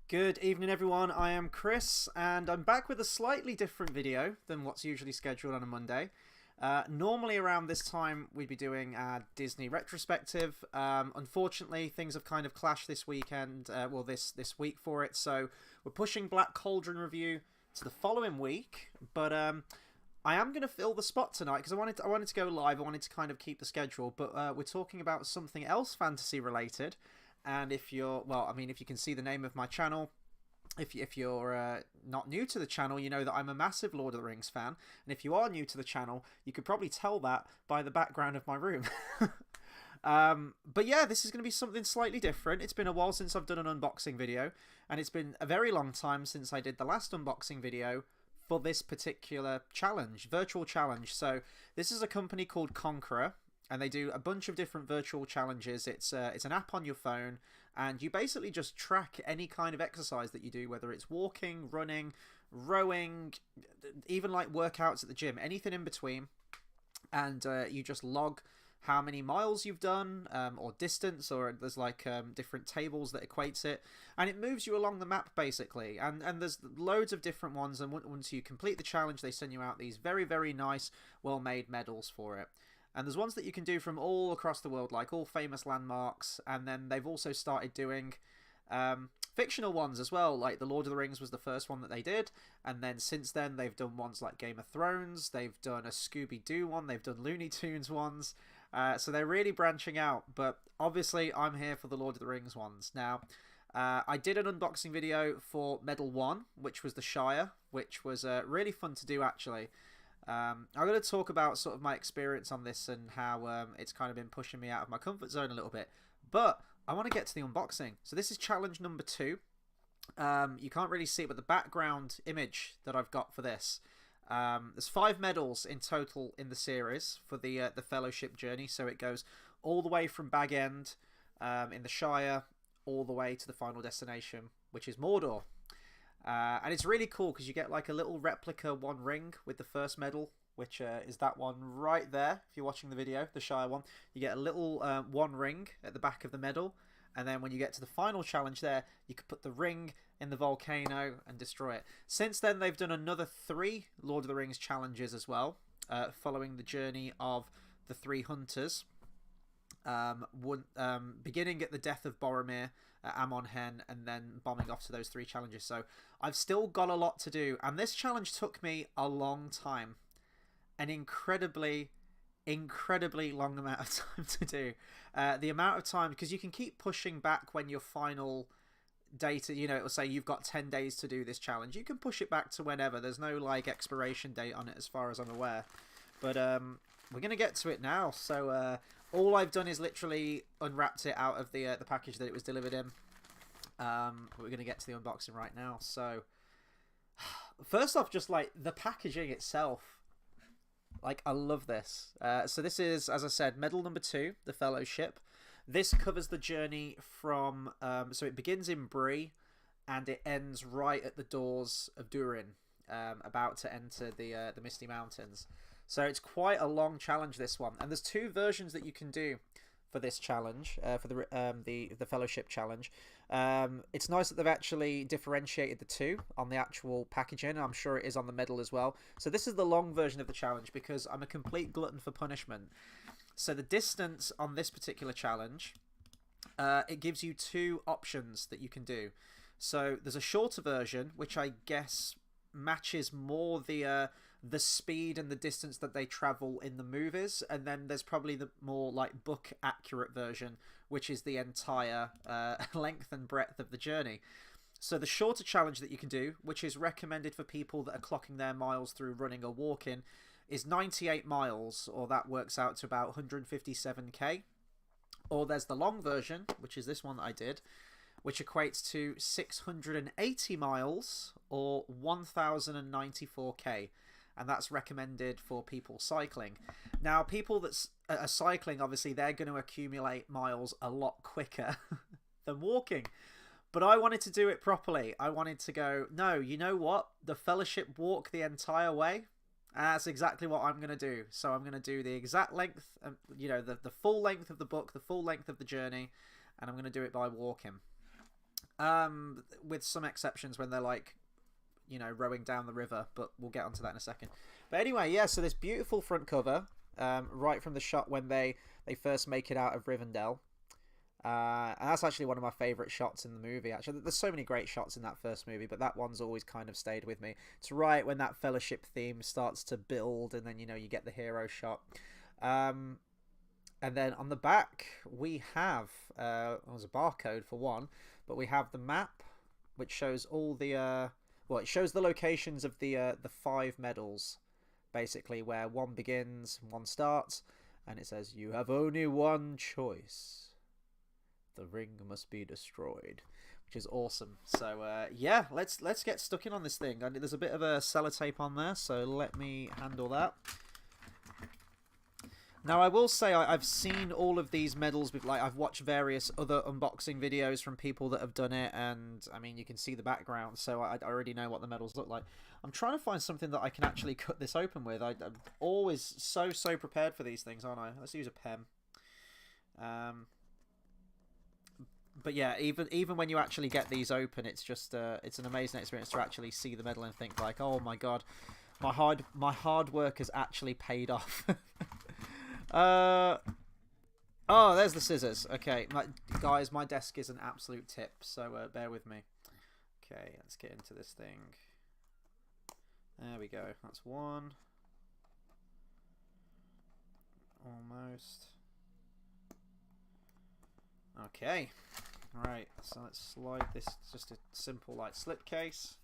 Good evening, everyone. I am Chris, and I'm back with a slightly different video than what's usually scheduled on a Monday. Normally around this time, we'd be doing our Disney retrospective. Unfortunately, things have kind of clashed this weekend, this week for it, so we're pushing Black Cauldron review to the following week, but I am going to fill the spot tonight because I wanted to go live. I wanted to kind of keep the schedule, but we're talking about something else fantasy related. And if you can see the name of my channel, if you're not new to the channel, you know that I'm a massive Lord of the Rings fan. And if you are new to the channel, you could probably tell that by the background of my room. But yeah, this is going to be something slightly different. It's been a while since I've done an unboxing video, and it's been a very long time since I did the last unboxing video for this particular challenge, virtual challenge. So this is a company called Conqueror, and they do a bunch of different virtual challenges. It's an app on your phone, and you basically just track any kind of exercise that you do, whether it's walking, running, rowing, even like workouts at the gym, anything in between. And you just log how many miles you've done, or distance, or there's like different tables that equates it, and it moves you along the map basically. And there's loads of different ones, and once you complete the challenge, they send you out these very, very nice, well-made medals for it. And there's ones that you can do from all across the world, like all famous landmarks. And then they've also started doing fictional ones as well, like The Lord of the Rings was the first one that they did. And then since then, they've done ones like Game of Thrones. They've done a Scooby-Doo one. They've done Looney Tunes ones. So they're really branching out. But obviously, I'm here for the Lord of the Rings ones. Now, I did an unboxing video for Medal 1, which was the Shire, which was really fun to do, actually. I'm going to talk about sort of my experience on this and how it's kind of been pushing me out of my comfort zone a little bit. But I want to get to the unboxing. So this is challenge number 2. You can't really see it, but the background image that I've got for this. There's 5 medals in total in the series for the Fellowship journey. So it goes all the way from Bag End in the Shire all the way to the final destination, which is Mordor. And it's really cool because you get like a little replica One Ring with the first medal, which is that one right there. If you're watching the video, the Shire one, you get a little One Ring at the back of the medal. And then when you get to the final challenge there, you could put the ring in the volcano and destroy it. Since then, they've done another 3 Lord of the Rings challenges as well, following the journey of the 3 hunters. Beginning at the death of Boromir at Amon Hen, and then bombing off to those 3 challenges. So I've still got a lot to do, and this challenge took me a long time, an incredibly long amount of time to do. The amount of time, because you can keep pushing back when your final data, it will say you've got 10 days to do this challenge. You can push it back to whenever. There's no like expiration date on it as far as I'm aware. But we're going to get to it now. So all I've done is literally unwrapped it out of the package that it was delivered in. We're going to get to the unboxing right now. So first off, just like the packaging itself, like I love this. So this is, as I said, medal number 2, the Fellowship. This covers the journey from, so it begins in Bree and it ends right at the doors of Durin, about to enter the Misty Mountains. So it's quite a long challenge, this one, and there's 2 versions that you can do for this challenge, for the Fellowship challenge. It's nice that they've actually differentiated the 2 on the actual packaging. I'm sure it is on the medal as well. So this is the long version of the challenge because I'm a complete glutton for punishment. So the distance on this particular challenge, it gives you 2 options that you can do. So there's a shorter version, which I guess matches more the speed and the distance that they travel in the movies, and then there's probably the more like book accurate version, which is the entire length and breadth of the journey. So the shorter challenge that you can do, which is recommended for people that are clocking their miles through running or walking, is 98 miles, or that works out to about 157k. Or there's the long version, which is this one that I did, which equates to 680 miles or 1094k, and that's recommended for people cycling. Now, people that are cycling, obviously they're going to accumulate miles a lot quicker than walking, but I wanted to do it properly. I wanted to go, no, you know what, the Fellowship walk the entire way, and that's exactly what I'm going to do. So I'm going to do the exact length, the full length of the book, the full length of the journey, and I'm going to do it by walking. With some exceptions when they're like, you know, rowing down the river, but we'll get onto that in a second. But anyway, yeah, so this beautiful front cover, right from the shot when they first make it out of Rivendell. And that's actually one of my favourite shots in the movie. Actually, there's so many great shots in that first movie, but that one's always kind of stayed with me. It's right when that Fellowship theme starts to build, and then, you know, you get the hero shot. And then on the back, we have, there's a barcode for one, but we have the map, which shows all the, well, it shows the locations of the 5 medals, basically, where one begins, one starts, and it says, you have only one choice. The ring must be destroyed, which is awesome. So, yeah, let's get stuck in on this thing. There's a bit of a sellotape on there, so let me handle that. Now, I will say I've seen all of these medals. I've watched various other unboxing videos from people that have done it, and I mean, you can see the background, so I already know what the medals look like. I'm trying to find something that I can actually cut this open with. I'm always so prepared for these things, aren't I? Let's use a pen. But yeah, even when you actually get these open, it's just it's an amazing experience to actually see the medal and think like, oh my god, my hard work has actually paid off. Oh, there's the scissors. Okay, guys, my desk is an absolute tip, so bear with me. Okay, let's get into this thing. There we go. That's one. Almost. Okay. Right, so let's slide this. It's just a simple, like, slip case.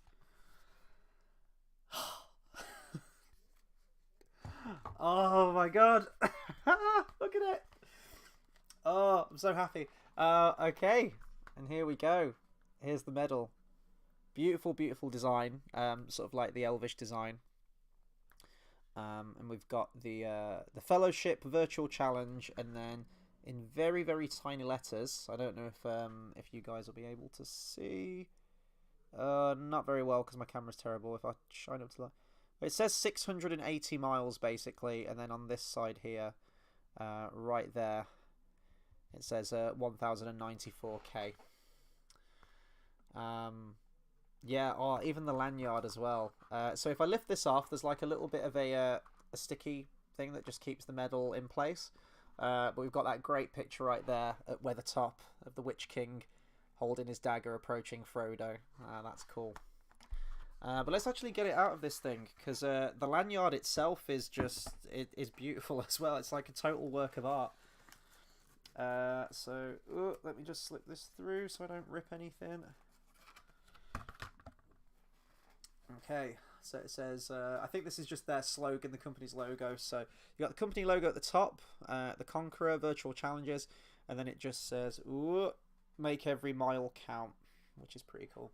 Oh my god. Look at it. Oh, I'm so happy. Okay, and here we go. Here's the medal. Beautiful design, sort of like the Elvish design. And we've got the Fellowship Virtual Challenge, and then in very tiny letters. I don't know if you guys will be able to see. Not very well because my camera's terrible. If I shine up to that. It says 680 miles basically, and then on this side here, right there, it says 1094k. Yeah, or even the lanyard as well. So if I lift this off, there's like a little bit of a sticky thing that just keeps the medal in place. But we've got that great picture right there at Weathertop of the Witch King holding his dagger approaching Frodo. That's cool. But let's actually get it out of this thing, because the lanyard itself is just, it is beautiful as well. It's like a total work of art. So let me just slip this through so I don't rip anything. Okay, so it says, I think this is just their slogan, the company's logo. So you got the company logo at the top, the Conqueror Virtual Challenges, and then it just says, make every mile count, which is pretty cool.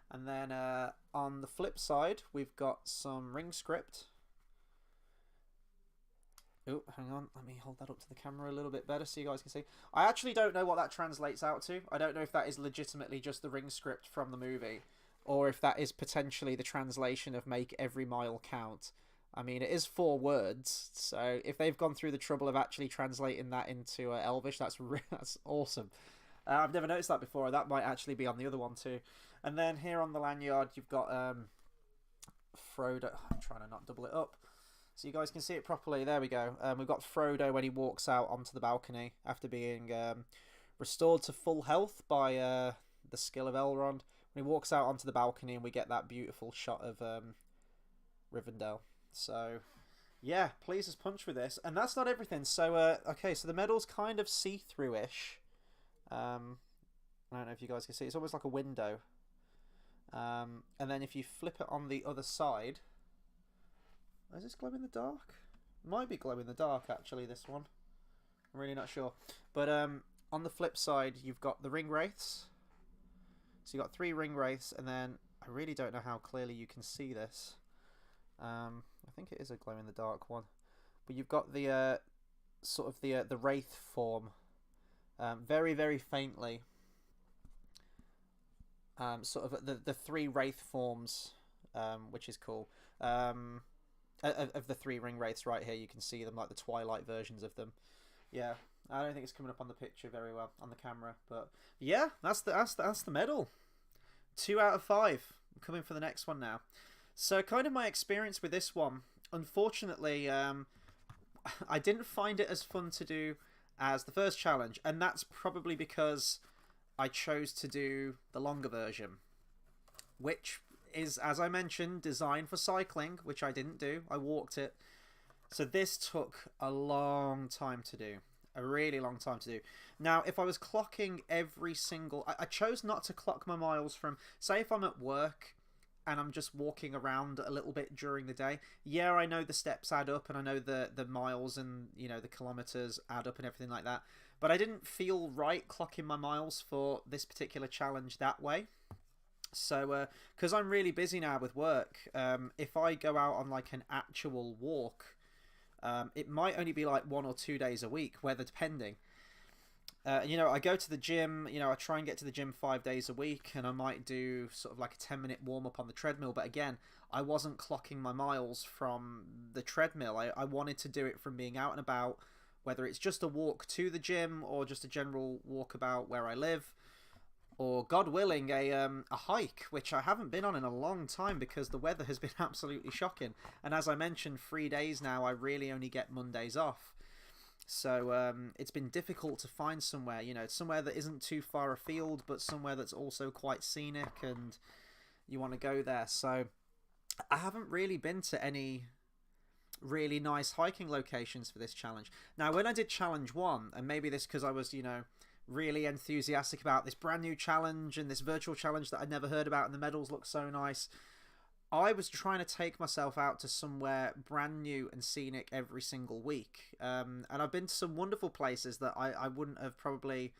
And then on the flip side, we've got some ring script. Oh, hang on. Let me hold that up to the camera a little bit better so you guys can see. I actually don't know what that translates out to. I don't know if that is legitimately just the ring script from the movie, or if that is potentially the translation of make every mile count. I mean, it is 4 words, so if they've gone through the trouble of actually translating that into Elvish, that's awesome. I've never noticed that before. That might actually be on the other one too. And then here on the lanyard, you've got Frodo. I'm trying to not double it up so you guys can see it properly. There we go. We've got Frodo when he walks out onto the balcony after being restored to full health by the skill of Elrond. When he walks out onto the balcony, and we get that beautiful shot of Rivendell. So yeah, please as punch with this. And that's not everything. So okay, so the medal's kind of see-through-ish. I don't know if you guys can see. It's almost like a window. And then if you flip it on the other side, is this glow in the dark? Might be glow in the dark actually, this one. I'm really not sure. But on the flip side, you've got the ring wraiths. So you've got 3 ring wraiths, and then I really don't know how clearly you can see this. I think it is a glow in the dark one. But you've got the sort of the wraith form. Very faintly, sort of the 3 wraith forms, which is cool. Of the 3 ring wraiths right here, you can see them like the Twilight versions of them. Yeah, I don't think it's coming up on the picture very well on the camera, but yeah, that's the medal. 2 out of 5. I'm coming for the next one now. So, kind of my experience with this one. Unfortunately, I didn't find it as fun to do as the first challenge, and that's probably because I chose to do the longer version, which is, as I mentioned, designed for cycling, which I didn't do. I walked it. So this took a long time to do. A really long time to do. Now, if I was clocking every single... I chose not to clock my miles from... Say if I'm at work and I'm just walking around a little bit during the day. Yeah, I know the steps add up and I know the miles and, you know, the kilometers add up and everything like that. But I didn't feel right clocking my miles for this particular challenge that way. So, because I'm really busy now with work, if I go out on like an actual walk, it might only be like 1 or 2 days a week, weather depending. You know, I go to the gym, you know, I try and get to the gym 5 days a week, and I might do sort of like a 10-minute warm-up on the treadmill. But again, I wasn't clocking my miles from the treadmill. I wanted to do it from being out and about, whether it's just a walk to the gym or just a general walkabout where I live. Or, God willing, a hike, which I haven't been on in a long time because the weather has been absolutely shocking. And as I mentioned, 3 days now, I really only get Mondays off. So it's been difficult to find somewhere, you know, somewhere that isn't too far afield, but somewhere that's also quite scenic and you want to go there. So I haven't really been to any really nice hiking locations for this challenge. Now, when I did challenge 1, and maybe this because I was, you know, really enthusiastic about this brand new challenge and this virtual challenge that I'd never heard about and the medals look so nice, I was trying to take myself out to somewhere brand new and scenic every single week. And I've been to some wonderful places that I wouldn't have probably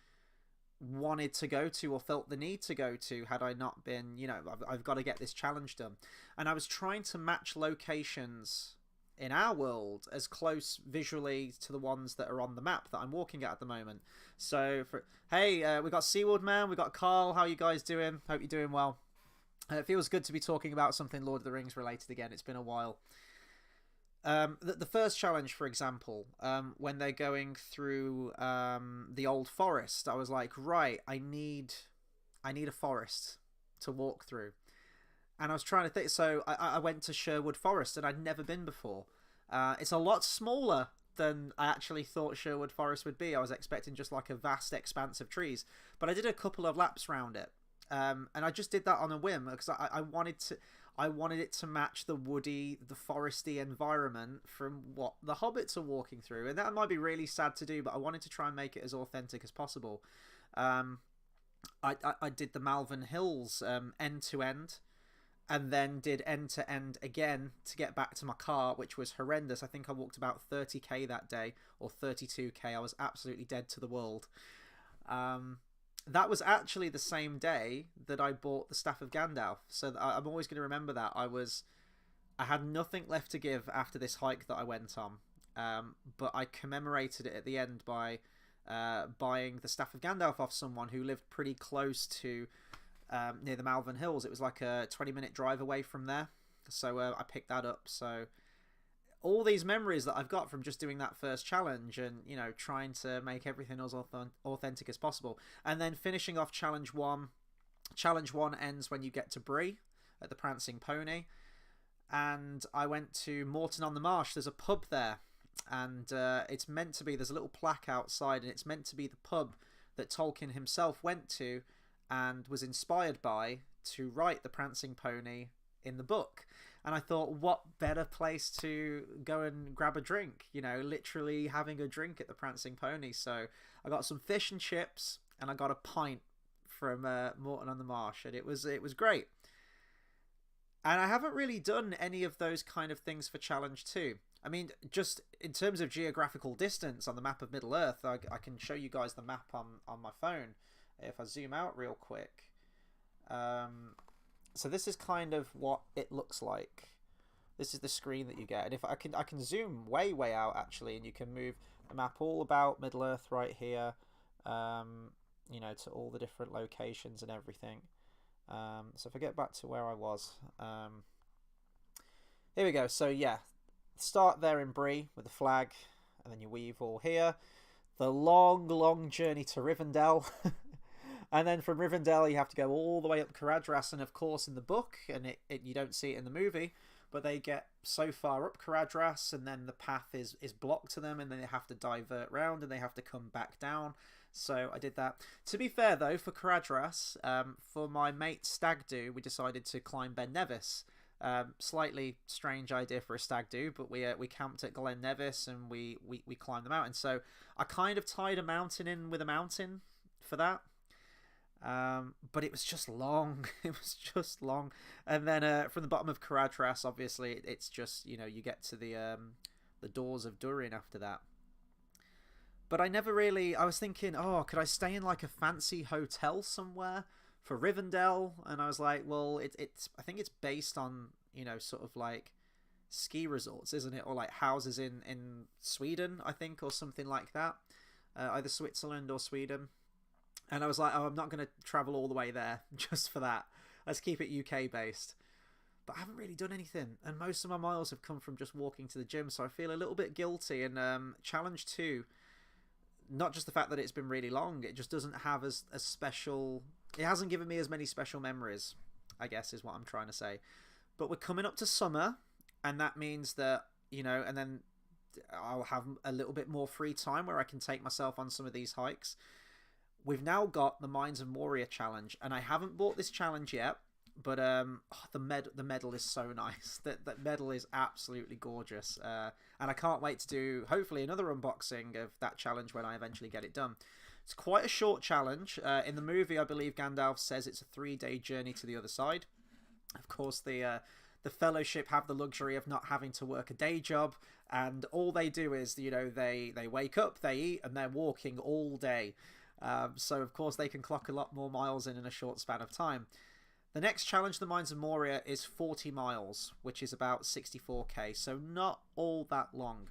wanted to go to or felt the need to go to had I not been, you know, I've got to get this challenge done. And I was trying to match locations in our world as close visually to the ones that are on the map that I'm walking at the moment. So, hey, we got Seaworld Man, we got Carl. How you guys doing? Hope you're doing well. It feels good to be talking about something Lord of the Rings related again. It's been a while. The first challenge, for example, when they're going through the old forest, I was like, right, I need a forest to walk through. And I was trying to think, so I went to Sherwood Forest, and I'd never been before. It's a lot smaller than I actually thought Sherwood Forest would be. I was expecting just like a vast expanse of trees, but I did a couple of laps around it. And I just did that on a whim because I wanted it to match the woody, the foresty environment from what the Hobbits are walking through. And that might be really sad to do, but I wanted to try and make it as authentic as possible. I did the Malvern Hills end to end, and then did end to end again to get back to my car, which was horrendous. I think I walked about 30k that day, or 32k. I was absolutely dead to the world. That was actually the same day that I bought the Staff of Gandalf, so I'm always going to remember that. I had nothing left to give after this hike that I went on, but I commemorated it at the end by buying the Staff of Gandalf off someone who lived pretty close to near the Malvern Hills. It was like a 20-minute drive away from there, so I picked that up. So all these memories that I've got from just doing that first challenge and, you know, trying to make everything as authentic as possible. And then finishing off challenge 1. Challenge 1 ends when you get to Bree at the Prancing Pony. And I went to Moreton-on-the-Marsh. There's a pub there. And it's meant to be, there's a little plaque outside, and it's meant to be the pub that Tolkien himself went to and was inspired by to write the Prancing Pony in the book. And I thought, what better place to go and grab a drink? You know, literally having a drink at the Prancing Pony. So I got some fish and chips, and I got a pint from Moreton-on-the-Marsh, and it was great. And I haven't really done any of those kind of things for Challenge 2. I mean, just in terms of geographical distance on the map of Middle-earth, I can show you guys the map on my phone if I zoom out real quick. So this is kind of what it looks like. This is the screen that you get, and if I can zoom way out actually, and you can move the map all about Middle Earth right here, you know, to all the different locations and everything. So if I get back to where I was, here we go. So yeah, start there in Bree with the flag, and then you weave all here. the long journey to Rivendell. And then from Rivendell, you have to go all the way up Caradhras. And of course, in the book, and you don't see it in the movie, but they get so far up Caradhras, and then the path is blocked to them, and then they have to divert round, and they have to come back down. So I did that. To be fair, though, for Caradhras, for my mate Stag Do, we decided to climb Ben Nevis. Slightly strange idea for a stag do, but we camped at Glen Nevis, and we climbed the mountain. So I kind of tied a mountain in with a mountain for that. But it was just long. It was just long. And then from the bottom of Caradhras, obviously, it's just, you get to the doors of Durin after that. But I never really... I was thinking, oh, could I stay in like a fancy hotel somewhere for Rivendell? And I was like, well, it's I think it's based on, sort of like ski resorts, isn't it? Or like houses in Sweden, I think, or something like that. Either Switzerland or Sweden. And I was like, oh, I'm not going to travel all the way there just for that. Let's keep it UK based. But I haven't really done anything. And most of my miles have come from just walking to the gym. So I feel a little bit guilty. And Challenge 2, not just the fact that it's been really long, it just doesn't have as special... It hasn't given me as many special memories, I guess is what I'm trying to say. But we're coming up to summer. And that means that, and then I'll have a little bit more free time where I can take myself on some of these hikes. We've now got the Mines of Moria challenge, and I haven't bought this challenge yet, but the medal is so nice. That medal is absolutely gorgeous, and I can't wait to do hopefully another unboxing of that challenge when I eventually get it done. It's quite a short challenge. In the movie, I believe Gandalf says it's a 3-day journey to the other side. Of course, the Fellowship have the luxury of not having to work a day job, and all they do is they wake up, they eat, and they're walking all day. So of course they can clock a lot more miles in a short span of time. The next challenge, the Mines of Moria, is 40 miles, which is about 64k, so not all that long.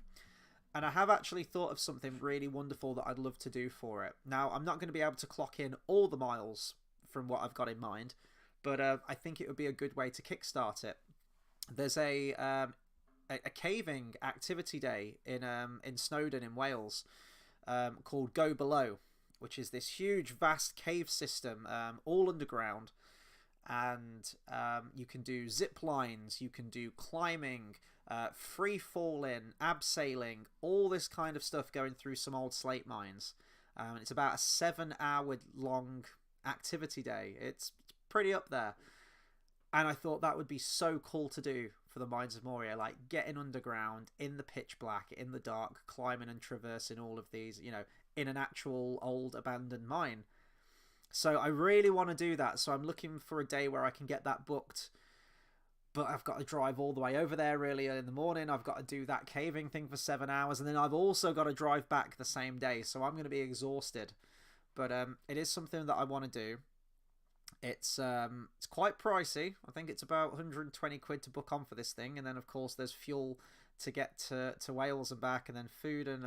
And I have actually thought of something really wonderful that I'd love to do for it. Now, I'm not going to be able to clock in all the miles from what I've got in mind, but I think it would be a good way to kickstart it. There's a caving activity day in Snowdon in Wales called Go Below, which is this huge, vast cave system, all underground. And you can do zip lines, you can do climbing, free falling, abseiling, all this kind of stuff going through some old slate mines. It's about a 7-hour long activity day. It's pretty up there. And I thought that would be so cool to do for the Mines of Moria, like getting underground in the pitch black, in the dark, climbing and traversing all of these, in an actual old abandoned mine. So I really want to do that. So I'm looking for a day where I can get that booked. But I've got to drive all the way over there really early in the morning. I've got to do that caving thing for 7 hours. And then I've also got to drive back the same day. So I'm going to be exhausted. But it is something that I want to do. It's quite pricey. I think it's about 120 quid to book on for this thing. And then, of course, there's fuel to get to Wales and back. And then food and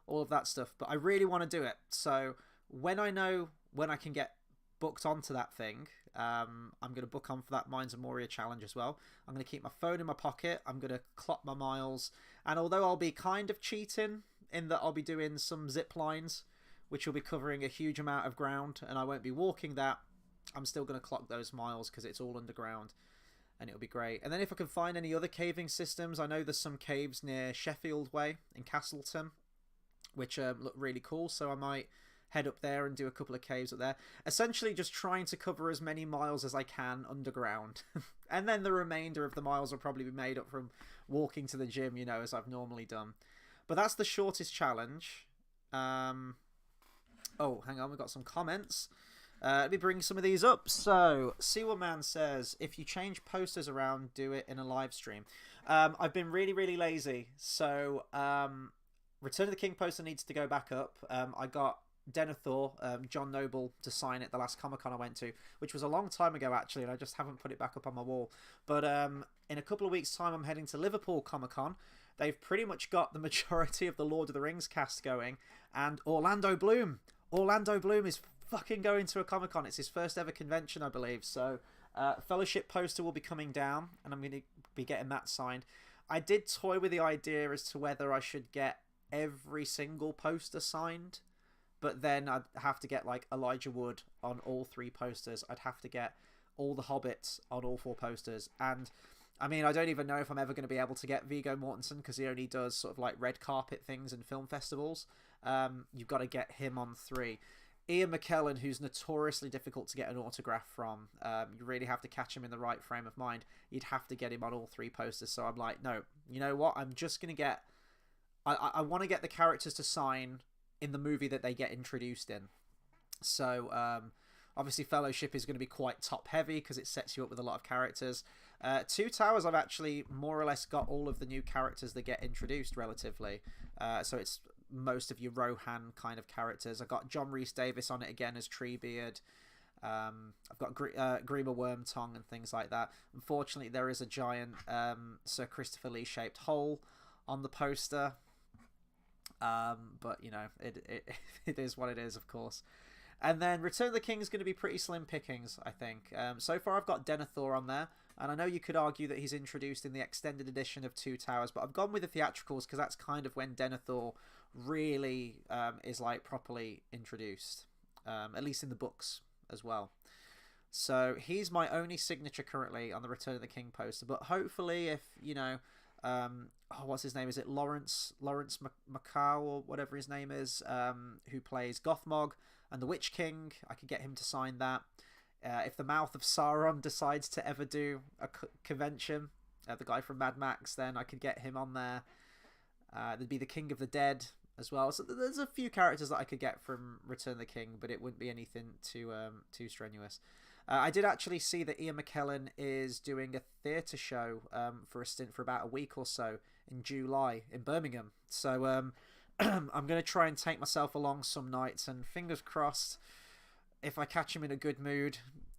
all of that stuff. But I really want to do it. So when I know when I can get booked onto that thing, I'm going to book on for that Mines of Moria challenge as well. I'm going to keep my phone in my pocket. I'm going to clock my miles. And although I'll be kind of cheating in that I'll be doing some zip lines, which will be covering a huge amount of ground, and I won't be walking that, I'm still going to clock those miles because it's all underground. And it'll be great. And then if I can find any other caving systems, I know there's some caves near Sheffield Way in Castleton, which look really cool. So I might head up there and do a couple of caves up there. Essentially just trying to cover as many miles as I can underground. And then the remainder of the miles will probably be made up from walking to the gym, as I've normally done. But that's the shortest challenge. Oh, hang on, we've got some comments. Let me bring some of these up. So, Seawell Man says, if you change posters around, do it in a live stream. I've been really, really lazy. So, Return of the King poster needs to go back up. I got Denethor, John Noble, to sign it the last Comic-Con I went to, which was a long time ago, actually, and I just haven't put it back up on my wall. But in a couple of weeks' time, I'm heading to Liverpool Comic-Con. They've pretty much got the majority of the Lord of the Rings cast going, and Orlando Bloom is fucking going to a Comic-Con. It's his first ever convention, I believe. So Fellowship poster will be coming down, and I'm going to be getting that signed. I did toy with the idea as to whether I should get every single poster signed, but then I'd have to get like Elijah Wood on all 3 posters. I'd have to get all the Hobbits on all 4 posters. And I mean, I don't even know if I'm ever going to be able to get Viggo Mortensen, because he only does sort of like red carpet things and film festivals. You've got to get him on 3. Ian McKellen, who's notoriously difficult to get an autograph from, you really have to catch him in the right frame of mind. You'd have to get him on all 3 posters. So I'm like, no, you know what? I'm just going to get... I want to get the characters to sign in the movie that they get introduced in. So obviously Fellowship is going to be quite top heavy because it sets you up with a lot of characters. Two Towers, I've actually more or less got all of the new characters that get introduced relatively. So it's most of your Rohan kind of characters. I've got John Rhys Davis on it again as Treebeard. I've got Grima Wormtongue and things like that. Unfortunately, there is a giant Sir Christopher Lee shaped hole on the poster. But, you know, it is what it is, of course. And then Return of the King is going to be pretty slim pickings, I think. So far, I've got Denethor on there. And I know you could argue that he's introduced in the extended edition of Two Towers, but I've gone with the theatricals because that's kind of when Denethor really is like properly introduced, at least in the books as well. So he's my only signature currently on the Return of the King poster. But hopefully, if you know, what's his name? Is it Lawrence Macau or whatever his name is, who plays Gothmog and the Witch King? I could get him to sign that. If the Mouth of Sauron decides to ever do a convention, the guy from Mad Max, then I could get him on there. There'd be the King of the Dead as well. So there's a few characters that I could get from Return of the King, but it wouldn't be anything too strenuous. I did actually see that Ian McKellen is doing a theatre show for a stint for about a week or so in July in Birmingham. So I'm going to try and take myself along some nights, and fingers crossed, if I catch him in a good mood,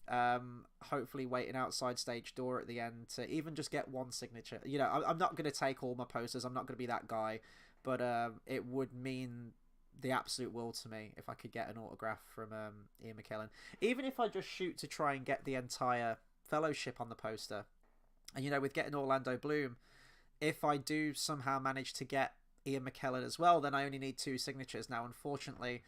hopefully waiting outside stage door at the end to even just get one signature. You know, I'm not going to take all my posters. I'm not going to be that guy, but it would mean the absolute world to me if I could get an autograph from Ian McKellen. Even if I just shoot to try and get the entire Fellowship on the poster. And, you know, with getting Orlando Bloom, if I do somehow manage to get Ian McKellen as well, then I only need 2 signatures. Now, unfortunately,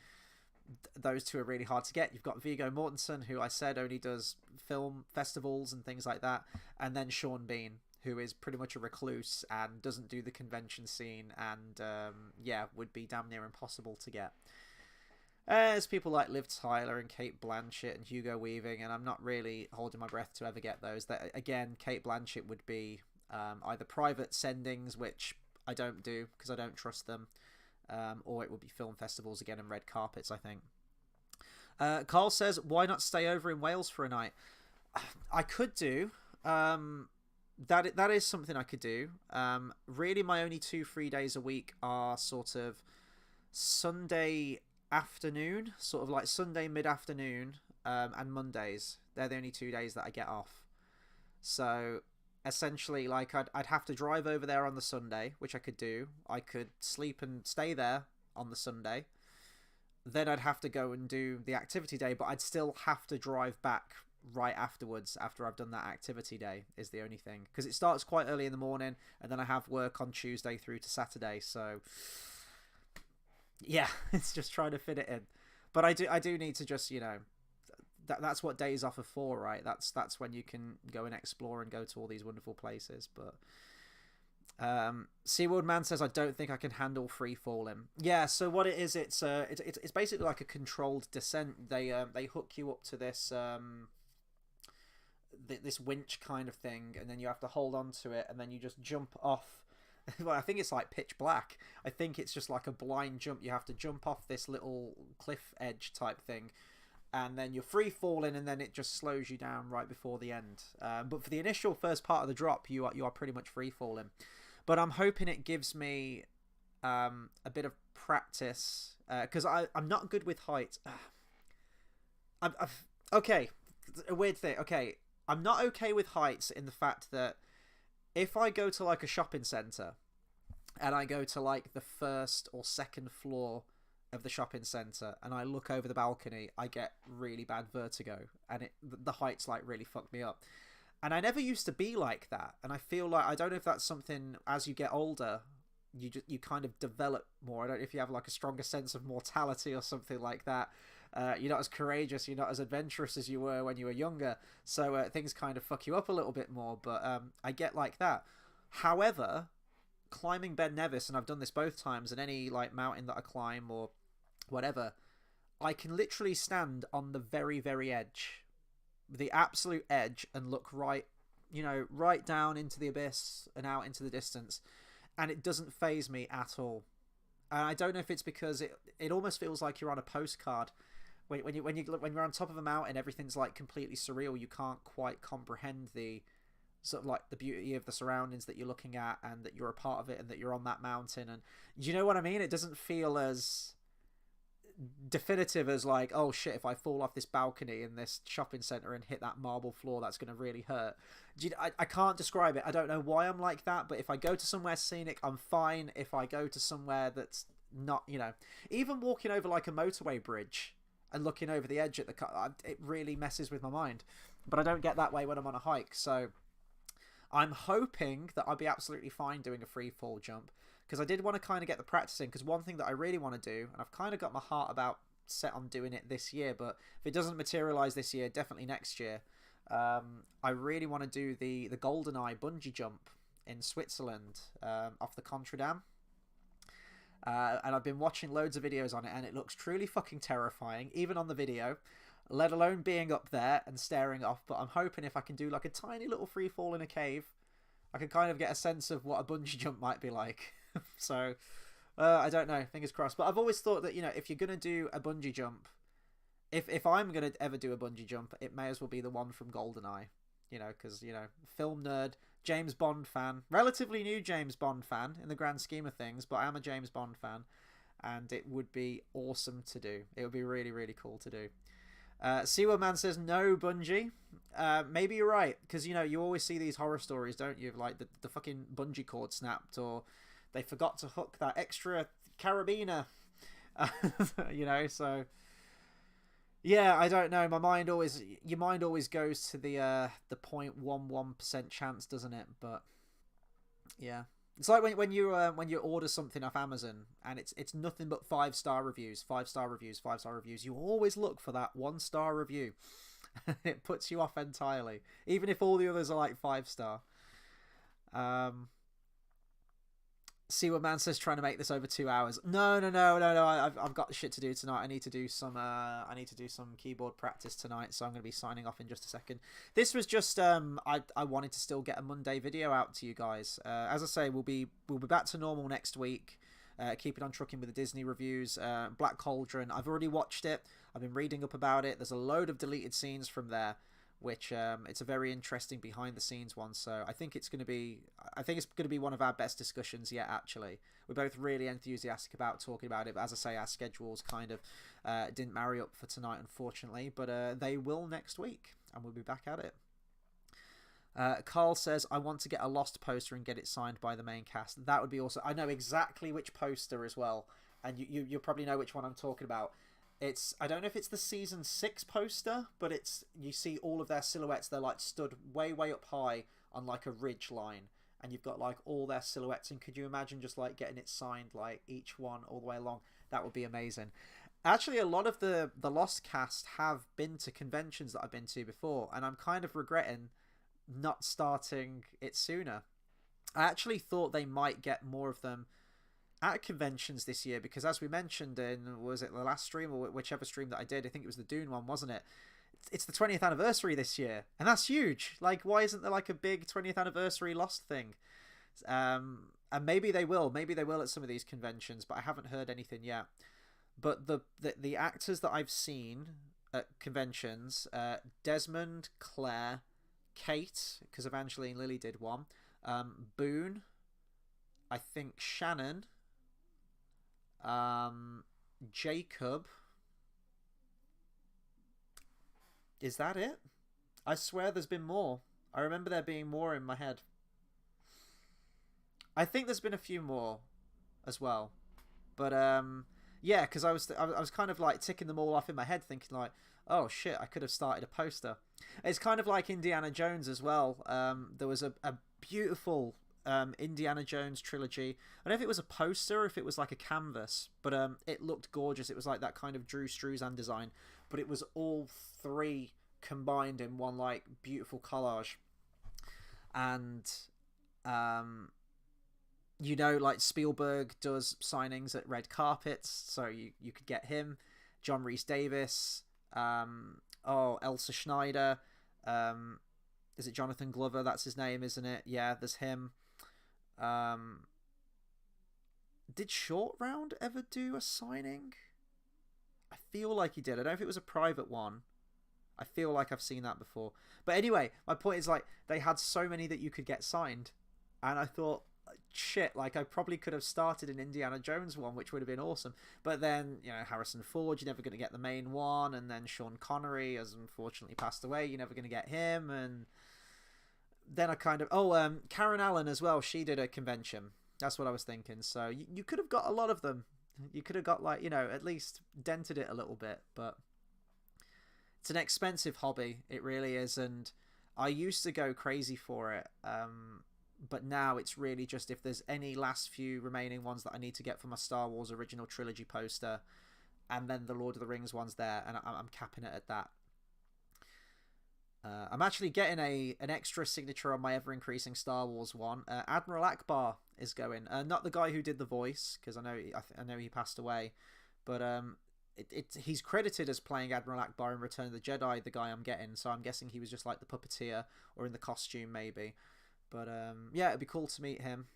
those 2 are really hard to get. You've got Viggo Mortensen, who I said only does film festivals and things like that, and then Sean Bean, who is pretty much a recluse and doesn't do the convention scene, and yeah, would be damn near impossible to get. There's people like Liv Tyler and Kate Blanchett and Hugo Weaving, and I'm not really holding my breath to ever get those. That again, Kate Blanchett would be either private sendings, which I don't do because I don't trust them, or it would be film festivals again and red carpets, I think. Carl says, why not stay over in Wales for a night? I could do. That is something I could do. Really, my only 2 free days a week are sort of Sunday afternoon, sort of like Sunday mid-afternoon, and Mondays. They're the only 2 days that I get off. So essentially, like, I'd have to drive over there on the Sunday, which I could do. I could sleep and stay there on the Sunday. Then I'd have to go and do the activity day, but I'd still have to drive back right afterwards after I've done that activity day is the only thing. Because it starts quite early in the morning, and then I have work on Tuesday through to Saturday, so yeah, it's just trying to fit it in. But I do need to just, you know, that's what days off are for, right? That's when you can go and explore and go to all these wonderful places. But SeaWorld Man says, I don't think I can handle free falling. Yeah, so what it is, it's basically like a controlled descent. They hook you up to this this winch kind of thing, and then you have to hold on to it, and then you just jump off. Well, I think it's like pitch black. I think it's just like a blind jump. You have to jump off this little cliff edge type thing, and then you're free falling, and then it just slows you down right before the end. But for the initial first part of the drop, you are pretty much free falling. But I'm hoping it gives me a bit of practice, because I'm not good with heights. Okay, a weird thing. Okay, I'm not okay with heights in the fact that if I go to like a shopping centre and I go to like the first or second floor of the shopping centre and I look over the balcony, I get really bad vertigo, and the heights like really fuck me up. And I never used to be like that, and I feel like, I don't know if that's something as you get older you kind of develop more. I don't know if you have like a stronger sense of mortality or something like that. You're not as courageous, you're not as adventurous as you were when you were younger, so things kind of fuck you up a little bit more, but I get like that. However, climbing Ben Nevis, and I've done this both times, and any like mountain that I climb or whatever, I can literally stand on the very, very edge, the absolute edge, and look right, right down into the abyss and out into the distance, and it doesn't faze me at all. And I don't know if it's because it almost feels like you're on a postcard. When you're on top of a mountain, everything's like completely surreal. You can't quite comprehend the sort of like the beauty of the surroundings that you're looking at, and that you're a part of it, and that you're on that mountain. And you know what I mean? It doesn't feel as definitive as like, oh shit, if I fall off this balcony in this shopping center and hit that marble floor, that's going to really hurt. I can't describe it. I don't know why I'm like that, but if I go to somewhere scenic, I'm fine. If I go to somewhere that's not, even walking over like a motorway bridge and looking over the edge at the car, it really messes with my mind. But I don't get that way when I'm on a hike, so I'm hoping that I'll be absolutely fine doing a free fall jump, because I did want to kind of get the practice in, because one thing that I really want to do, and I've kind of got my heart about set on doing it this year, but if it doesn't materialize this year, definitely next year, I really want to do the GoldenEye bungee jump in Switzerland, off the Conqueror Dam. And I've been watching loads of videos on it, and it looks truly fucking terrifying, even on the video, let alone being up there and staring off. But I'm hoping if I can do like a tiny little free fall in a cave, I can kind of get a sense of what a bungee jump might be like. So I don't know, fingers crossed. But I've always thought that, if you're going to do a bungee jump, if I'm going to ever do a bungee jump, it may as well be the one from GoldenEye, because, film nerd, James Bond fan, relatively new James Bond fan in the grand scheme of things, but I am a James Bond fan, and it would be awesome to do. It would be really, really cool to do. Seaward Man says no bungee. Maybe you're right, because you always see these horror stories, don't you? Like the fucking bungee cord snapped, or they forgot to hook that extra carabiner. So yeah, I don't know. Your mind always goes to the 0.11% chance, doesn't it? But yeah, it's like when you order something off Amazon and it's nothing but 5-star reviews, 5-star reviews, 5-star reviews. You always look for that 1-star review. It puts you off entirely, even if all the others are like 5-star. Seaward Man says trying to make this over 2 hours. No. I've got shit to do tonight. I need to do some keyboard practice tonight, so I'm going to be signing off in just a second. This was just I wanted to still get a Monday video out to you guys. As I say, we'll be back to normal next week. Keeping on trucking with the Disney reviews. Black Cauldron, I've already watched it. I've been reading up about it. There's a load of deleted scenes from there, which it's a very interesting behind the scenes one. So I think it's going to be one of our best discussions yet. Actually, we're both really enthusiastic about talking about it, but as I say, our schedules kind of didn't marry up for tonight, unfortunately, but they will next week, and we'll be back at it. Carl says, I want to get a Lost poster and get it signed by the main cast. That would be awesome. I know exactly which poster as well, and you'll probably know which one I'm talking about. I don't know if it's the season 6 poster, but you see all of their silhouettes. They're like stood way, way up high on like a ridge line, and you've got like all their silhouettes. And could you imagine just like getting it signed, like each one all the way along? That would be amazing. Actually, a lot of the Lost cast have been to conventions that I've been to before, and I'm kind of regretting not starting it sooner. I actually thought they might get more of them at conventions this year, because as we mentioned in, was it the last stream or whichever stream that I did, I think it was the Dune one, wasn't it? It's the 20th anniversary this year, and that's huge. Like, why isn't there like a big 20th anniversary Lost thing? And maybe they will at some of these conventions, but I haven't heard anything yet. But the actors that I've seen at conventions, Desmond, Claire, Kate, because Evangeline Lilly did one, Boone, I think Shannon, Jacob. Is that it? I swear there's been more. I remember there being more in my head. I think there's been a few more as well. But yeah, because I was kind of like ticking them all off in my head, thinking like, oh shit, I could have started a poster. It's kind of like Indiana Jones as well. There was a beautiful Indiana Jones trilogy. I don't know if it was a poster or if it was like a canvas, but it looked gorgeous. It was like that kind of Drew Struzan design, but it was all three combined in one like beautiful collage. And you know, like Spielberg does signings at red carpets, so you could get him, John Rhys Davis, Elsa Schneider, is it Jonathan Glover? That's his name, isn't it? Yeah, there's him. Did Short Round ever do a signing? I feel like he did. I don't know if it was a private one. I feel like I've seen that before. But anyway, my point is, like, they had so many that you could get signed. And I thought, shit, like, I probably could have started an Indiana Jones one, which would have been awesome. But then, you know, Harrison Ford, you're never going to get the main one. And then Sean Connery has unfortunately passed away. You're never going to get him. And then I kind of... Karen Allen as well. She did a convention. That's what I was thinking. So you could have got a lot of them. You could have got, like, you know, at least dented it a little bit. But it's an expensive hobby. It really is. And I used to go crazy for it. But now it's really just if there's any last few remaining ones that I need to get for my Star Wars original trilogy poster, and then the Lord of the Rings one's there, and I'm capping it at that. I'm actually getting an extra signature on my ever-increasing Star Wars one. Admiral Akbar is going. Not the guy who did the voice, because I know he passed away, but he's credited as playing Admiral Akbar in Return of the Jedi, the guy I'm getting, so I'm guessing he was just like the puppeteer, or in the costume maybe. But yeah, it'd be cool to meet him.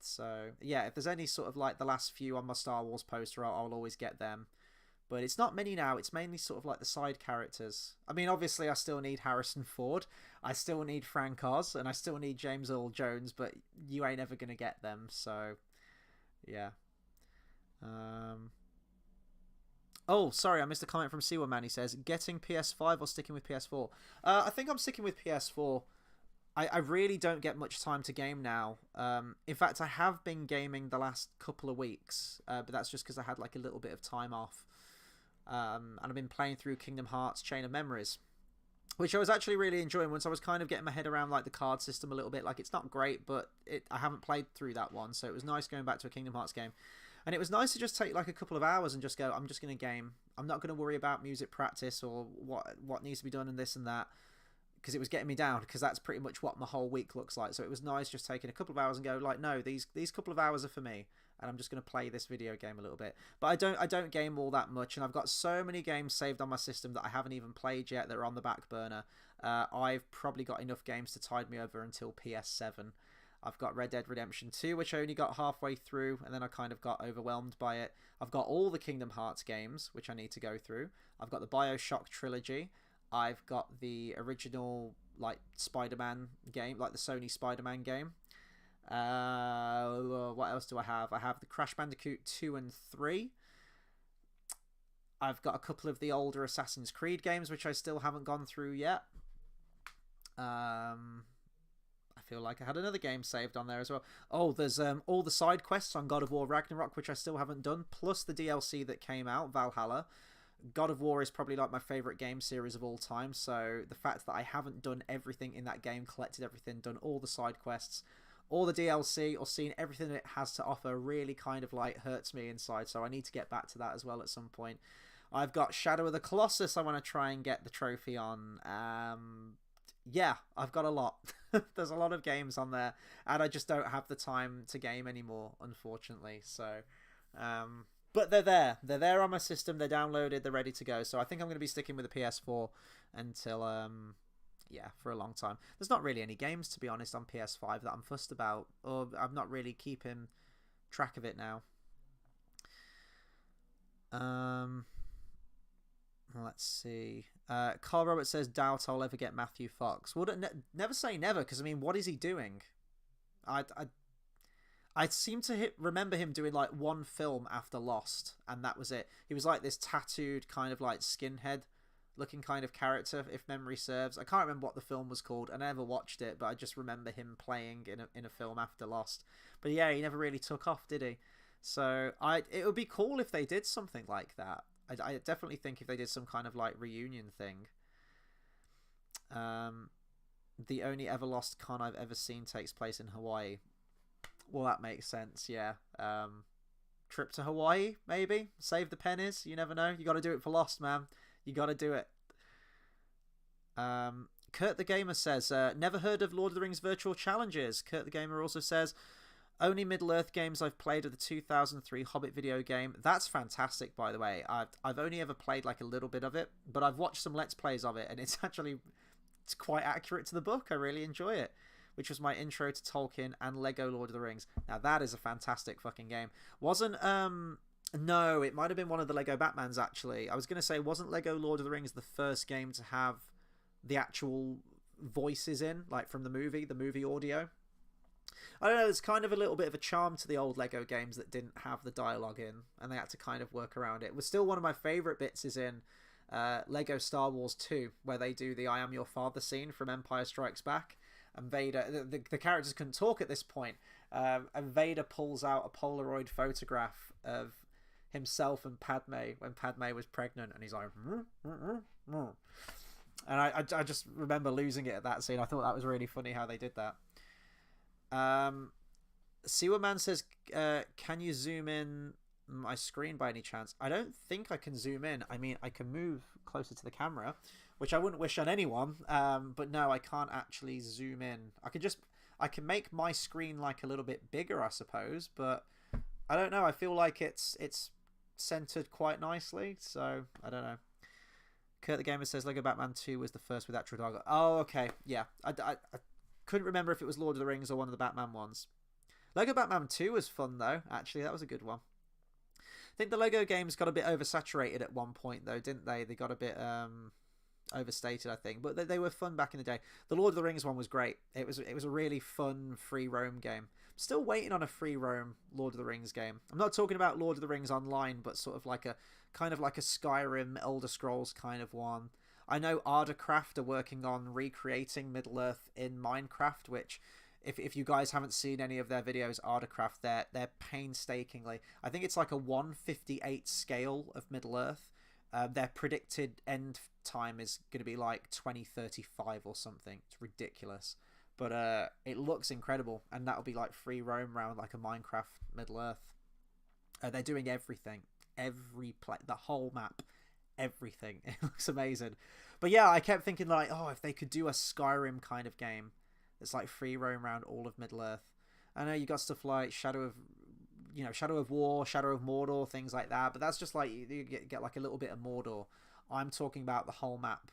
So yeah, if there's any sort of like the last few on my Star Wars poster, I'll always get them. But it's not many now. It's mainly sort of like the side characters. I mean, obviously, I still need Harrison Ford. I still need Frank Oz. And I still need James Earl Jones. But you ain't ever going to get them. So, yeah. Oh, sorry. I missed a comment from Seawa Man. He says, getting PS5 or sticking with PS4? I think I'm sticking with PS4. I really don't get much time to game now. In fact, I have been gaming the last couple of weeks. But that's just because I had like a little bit of time off. And I've been playing through Kingdom Hearts Chain of Memories, which I was actually really enjoying once I was kind of getting my head around like the card system a little bit. Like, it's not great, but I haven't played through that one, so it was nice going back to a Kingdom Hearts game. And it was nice to just take like a couple of hours and just go, I'm just going to game. I'm not going to worry about music practice or what needs to be done and this and that, because it was getting me down, because that's pretty much what my whole week looks like. So it was nice just taking a couple of hours and go like, no, these couple of hours are for me, and I'm just going to play this video game a little bit. But I don't game all that much, and I've got so many games saved on my system that I haven't even played yet that are on the back burner. I've probably got enough games to tide me over until PS7. I've got Red Dead Redemption 2, which I only got halfway through, and then I kind of got overwhelmed by it. I've got all the Kingdom Hearts games, which I need to go through. I've got the BioShock trilogy. I've got the original like Spider-Man game, like the Sony Spider-Man game. What else do I have? I have the Crash Bandicoot 2 and 3. I've got a couple of the older Assassin's Creed games, which I still haven't gone through yet. I feel like I had another game saved on there as well. Oh, there's all the side quests on God of War Ragnarok, which I still haven't done, plus the DLC that came out, Valhalla. God of War is probably like my favourite game series of all time, so the fact that I haven't done everything in that game, collected everything, done all the side quests, all the DLC, or seen everything that it has to offer really kind of like hurts me inside, so I need to get back to that as well at some point. I've got Shadow of the Colossus I want to try and get the trophy on. Yeah, I've got a lot. There's a lot of games on there, and I just don't have the time to game anymore, unfortunately, so... But they're there. They're there on my system. They're downloaded. They're ready to go. So I think I'm going to be sticking with the PS4 until, yeah, for a long time. There's not really any games, to be honest, on PS5 that I'm fussed about. Or I'm not really keeping track of it now. Let's see. Carl Roberts says, doubt I'll ever get Matthew Fox. Well, never say never, because, I mean, what is he doing? I seem to remember him doing like one film after Lost, and that was it. He was like this tattooed kind of like skinhead looking kind of character, if memory serves. I can't remember what the film was called. I never watched it, but I just remember him playing in a film after Lost. But yeah, he never really took off, did he? So it would be cool if they did something like that. I definitely think if they did some kind of like reunion thing. The only ever Lost con I've ever seen takes place in Hawaii. Well, that makes sense, yeah. Trip to Hawaii, maybe? Save the pennies, you never know. You got to do it for Lost, man. You got to do it. Kurt the Gamer says, never heard of Lord of the Rings Virtual Challenges. Kurt the Gamer also says, only Middle-earth games I've played are the 2003 Hobbit video game. That's fantastic, by the way. I've only ever played like a little bit of it, but I've watched some Let's Plays of it, and it's quite accurate to the book. I really enjoy it, which was my intro to Tolkien and Lego Lord of the Rings. Now, that is a fantastic fucking game. No, it might have been one of the Lego Batmans, actually. I was going to say, wasn't Lego Lord of the Rings the first game to have the actual voices in, like from the movie audio? I don't know, there's kind of a little bit of a charm to the old Lego games that didn't have the dialogue in, and they had to kind of work around it. It was still one of my favourite bits is in Lego Star Wars 2, where they do the I Am Your Father scene from Empire Strikes Back, and Vader, the characters couldn't talk at this point, and Vader pulls out a Polaroid photograph of himself and Padme when Padme was pregnant, and he's like, and I just remember losing it at that scene. I thought that was really funny how they did that. Sewer Man says, can you zoom in my screen by any chance? I don't think I can zoom in. I mean, I can move closer to the camera, which I wouldn't wish on anyone, but no, I can't actually zoom in. I can make my screen like a little bit bigger, I suppose, but I don't know. I feel like it's centered quite nicely, so I don't know. Kurt the Gamer says Lego Batman 2 was the first with actual dialogue. Oh, okay, yeah. I couldn't remember if it was Lord of the Rings or one of the Batman ones. Lego Batman 2 was fun, though. Actually, that was a good one. I think the Lego games got a bit oversaturated at one point, though, didn't they? They got a bit overstated, I think. But they were fun back in the day. The Lord of the Rings one was great. It was a really fun free roam game. Still waiting on a free roam Lord of the Rings game. I'm not talking about Lord of the Rings Online, but sort of like a Skyrim, Elder Scrolls kind of one. I know Ardacraft are working on recreating Middle-earth in Minecraft, which, if you guys haven't seen any of their videos, Ardacraft, they're painstakingly, I think it's like a 1/58 scale of Middle-earth. Their predicted end time is going to be like 2035 or something. It's ridiculous. But it looks incredible, and that'll be like free roam around like a Minecraft Middle-earth. They're doing everything. The whole map. Everything. It looks amazing. But yeah, I kept thinking like, oh, if they could do a Skyrim kind of game that's like free roam around all of Middle-earth. I know you got stuff like Shadow of War, Shadow of Mordor, things like that, but that's just like you get like a little bit of Mordor. I'm talking about the whole map.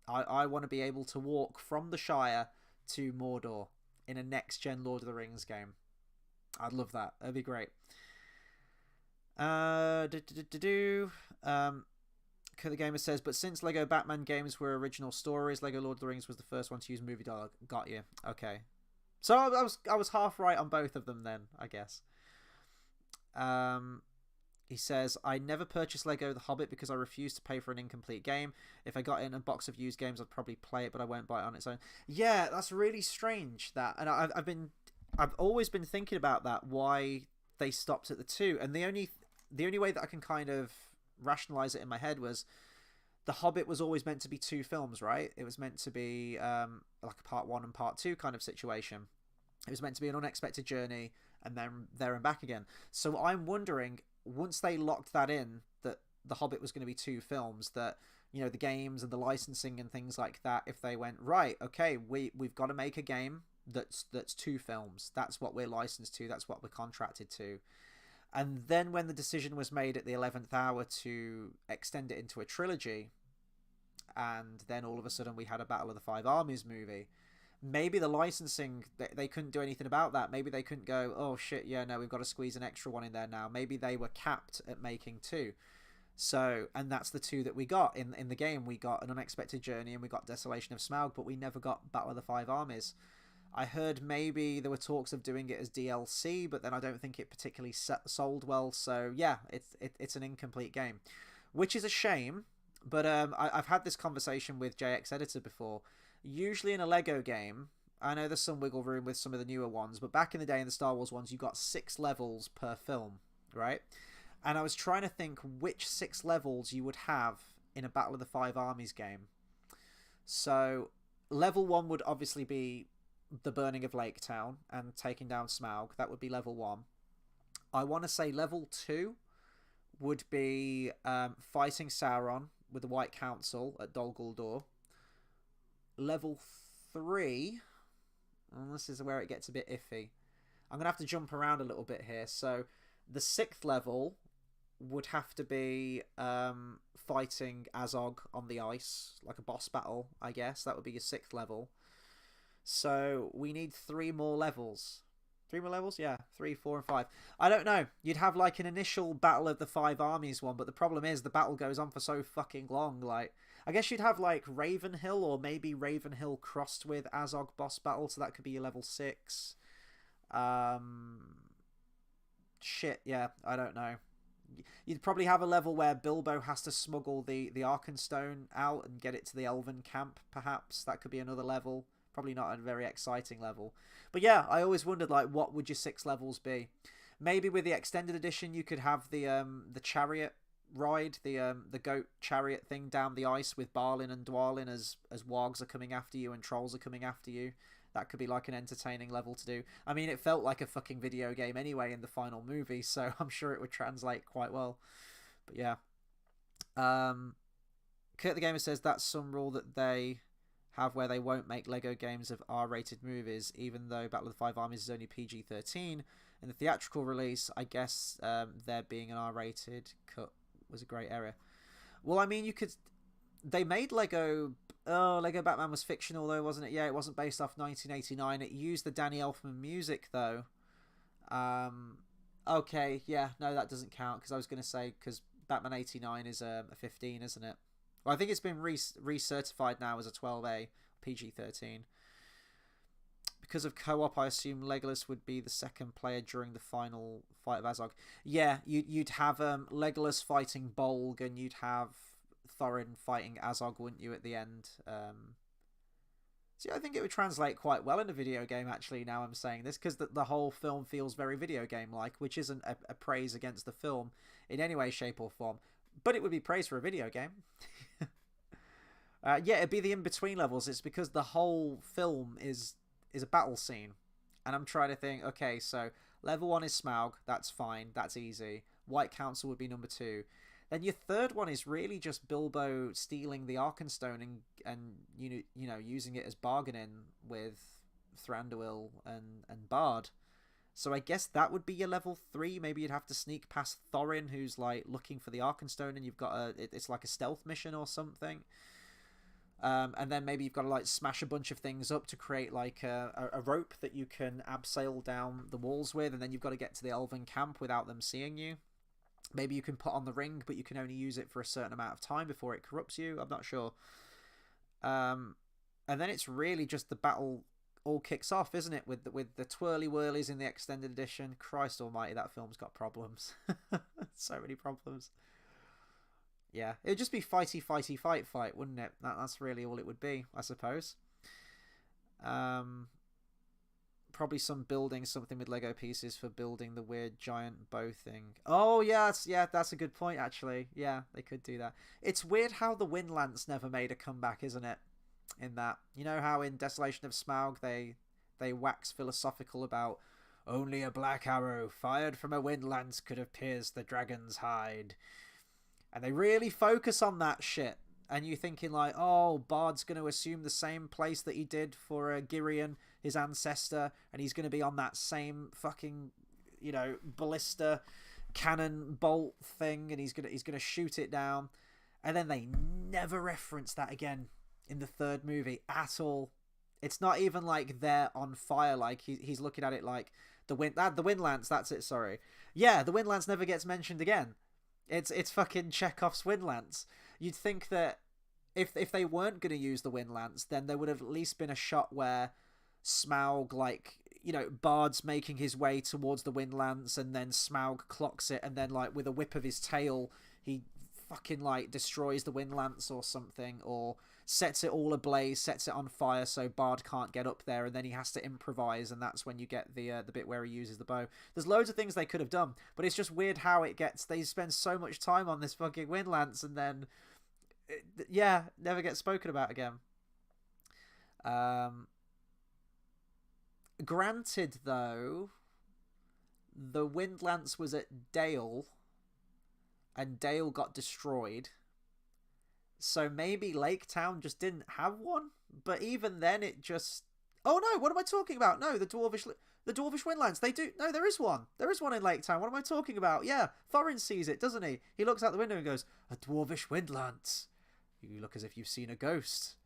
I want to be able to walk from the Shire to Mordor in a next-gen Lord of the Rings game. I'd love that. That'd be great. The Gamer says, but since Lego Batman games were original stories, Lego Lord of the Rings was the first one to use movie dialogue. Got you. Okay. So I was half right on both of them then, I guess. He says, I never purchased Lego The Hobbit because I refused to pay for an incomplete game. If I got in a box of used games, I'd probably play it, but I won't buy it on its own. Yeah, that's really strange, that. And I've always been thinking about that, why they stopped at the 2. And the only way that I can kind of rationalize it in my head was The Hobbit was always meant to be 2 films, right? It was meant to be like a part 1 and part 2 kind of situation. It was meant to be an unexpected journey and then there and back again. So I'm wondering, once they locked that in, that The Hobbit was going to be 2 films, that, you know, the games and the licensing and things like that, if they went, right, okay, we've got to make a game that's 2 films. That's what we're licensed to. That's what we're contracted to. And then when the decision was made at the 11th hour to extend it into a trilogy, and then all of a sudden we had a Battle of the Five Armies movie, maybe the licensing, they couldn't do anything about that. Maybe they couldn't go, oh shit, yeah, no, we've got to squeeze an extra one in there now. Maybe they were capped at making 2. So, and that's the 2 that we got in the game. We got An Unexpected Journey and we got Desolation of Smaug, but we never got Battle of the Five Armies. I heard maybe there were talks of doing it as DLC, but then I don't think it particularly sold well. So yeah, it's an incomplete game, which is a shame. But I've had this conversation with JX Editor before. Usually in a Lego game, I know there's some wiggle room with some of the newer ones, but back in the day in the Star Wars ones, you got 6 levels per film, right? And I was trying to think which 6 levels you would have in a Battle of the Five Armies game. So level 1 would obviously be the burning of Lake Town and taking down Smaug. That would be level 1. I want to say level 2 would be fighting Sauron with the White Council at Dol Guldur. Level 3, and this is where it gets a bit iffy. I'm going to have to jump around a little bit here. So the 6th level would have to be fighting Azog on the ice, like a boss battle, I guess. That would be your 6th level. So we need 3 more levels. 3 more levels? Yeah, 3, 4, and 5. I don't know. You'd have like an initial Battle of the 5 Armies one, but the problem is the battle goes on for so fucking long. Like, I guess you'd have like Ravenhill, or maybe Ravenhill crossed with Azog boss battle, so that could be your level 6. Shit, yeah, I don't know. You'd probably have a level where Bilbo has to smuggle the Arkenstone out and get it to the Elven camp, perhaps. That could be another level. Probably not a very exciting level. But yeah, I always wondered, like, what would your 6 levels be? Maybe with the extended edition, you could have the chariot ride, the goat chariot thing down the ice with Balin and Dwalin as wargs are coming after you and trolls are coming after you. That could be like an entertaining level to do. I mean, it felt like a fucking video game anyway in the final movie, so I'm sure it would translate quite well. But yeah. Kurt the Gamer says that's some rule that they have where they won't make Lego games of R-rated movies, even though Battle of the 5 Armies is only PG-13. In the theatrical release, I guess there being an R-rated cut was a great area. Well, I mean, you could... They made Lego... Oh, Lego Batman was fictional, though, wasn't it? Yeah, it wasn't based off 1989. It used the Danny Elfman music, though. Okay, yeah, no, that doesn't count, because I was going to say, because Batman 89 is a 15, isn't it? Well, I think it's been recertified now as a 12A, PG-13. Because of co-op, I assume Legolas would be the second player during the final fight of Azog. Yeah, you'd have Legolas fighting Bolg, and you'd have Thorin fighting Azog, wouldn't you, at the end? So I think it would translate quite well in a video game, actually, now I'm saying this, because the whole film feels very video game-like, which isn't a praise against the film in any way, shape, or form. But it would be praise for a video game. Yeah, it'd be the in-between levels. It's because the whole film is a battle scene. And I'm trying to think, okay, so level 1 is Smaug. That's fine. That's easy. White Council would be number 2. Then your third one is really just Bilbo stealing the Arkenstone and you know using it as bargaining with Thranduil and Bard. So I guess that would be your level 3. Maybe you'd have to sneak past Thorin, who's like looking for the Arkenstone, and you've got it's like a stealth mission or something. And then maybe you've got to like smash a bunch of things up to create like a rope that you can abseil down the walls with, and then you've got to get to the Elven camp without them seeing you. Maybe you can put on the ring, but you can only use it for a certain amount of time before it corrupts you. I'm not sure. And then it's really just the battle all kicks off, isn't it? With the twirly whirlies in the extended edition. Christ almighty, that film's got problems. So many problems. Yeah, it would just be fighty, fight, wouldn't it? That's really all it would be, I suppose. Probably some building something with Lego pieces for building the weird giant bow thing. Oh, yes, yeah, that's a good point, actually. Yeah, they could do that. It's weird how the Wind Lance never made a comeback, isn't it? In that, you know how in Desolation of Smaug they wax philosophical about only a black arrow fired from a wind lance could have pierced the dragon's hide, and they really focus on that shit. And you're thinking like, oh, Bard's going to assume the same place that he did for Girion, his ancestor, and he's going to be on that same fucking, ballista cannon bolt thing, and he's gonna shoot it down. And then they never reference that again in the third movie at all. It's not even like they're on fire. Like he's looking at it like the wind lance. That's it. Sorry. Yeah, the wind lance never gets mentioned again. It's fucking Chekhov's wind lance. You'd think that if they weren't going to use the wind lance, then there would have at least been a shot where Smaug, like, Bard's making his way towards the wind lance, and then Smaug clocks it, and then like with a whip of his tail, he fucking like destroys the wind lance or something, or sets it all ablaze, sets it on fire so Bard can't get up there, and then he has to improvise, and that's when you get the bit where he uses the bow. There's loads of things they could have done, but it's just weird how they spend so much time on this fucking wind lance, and then never gets spoken about again. Granted, though, the Windlance was at Dale, and Dale got destroyed. So maybe Lake Town just didn't have one. But even then, it just... Oh no! What am I talking about? No, the Dwarvish Windlands. They do. No, there is one. There is one in Lake Town. What am I talking about? Yeah, Thorin sees it, doesn't he? He looks out the window and goes, "A Dwarvish Windlands." You look as if you've seen a ghost.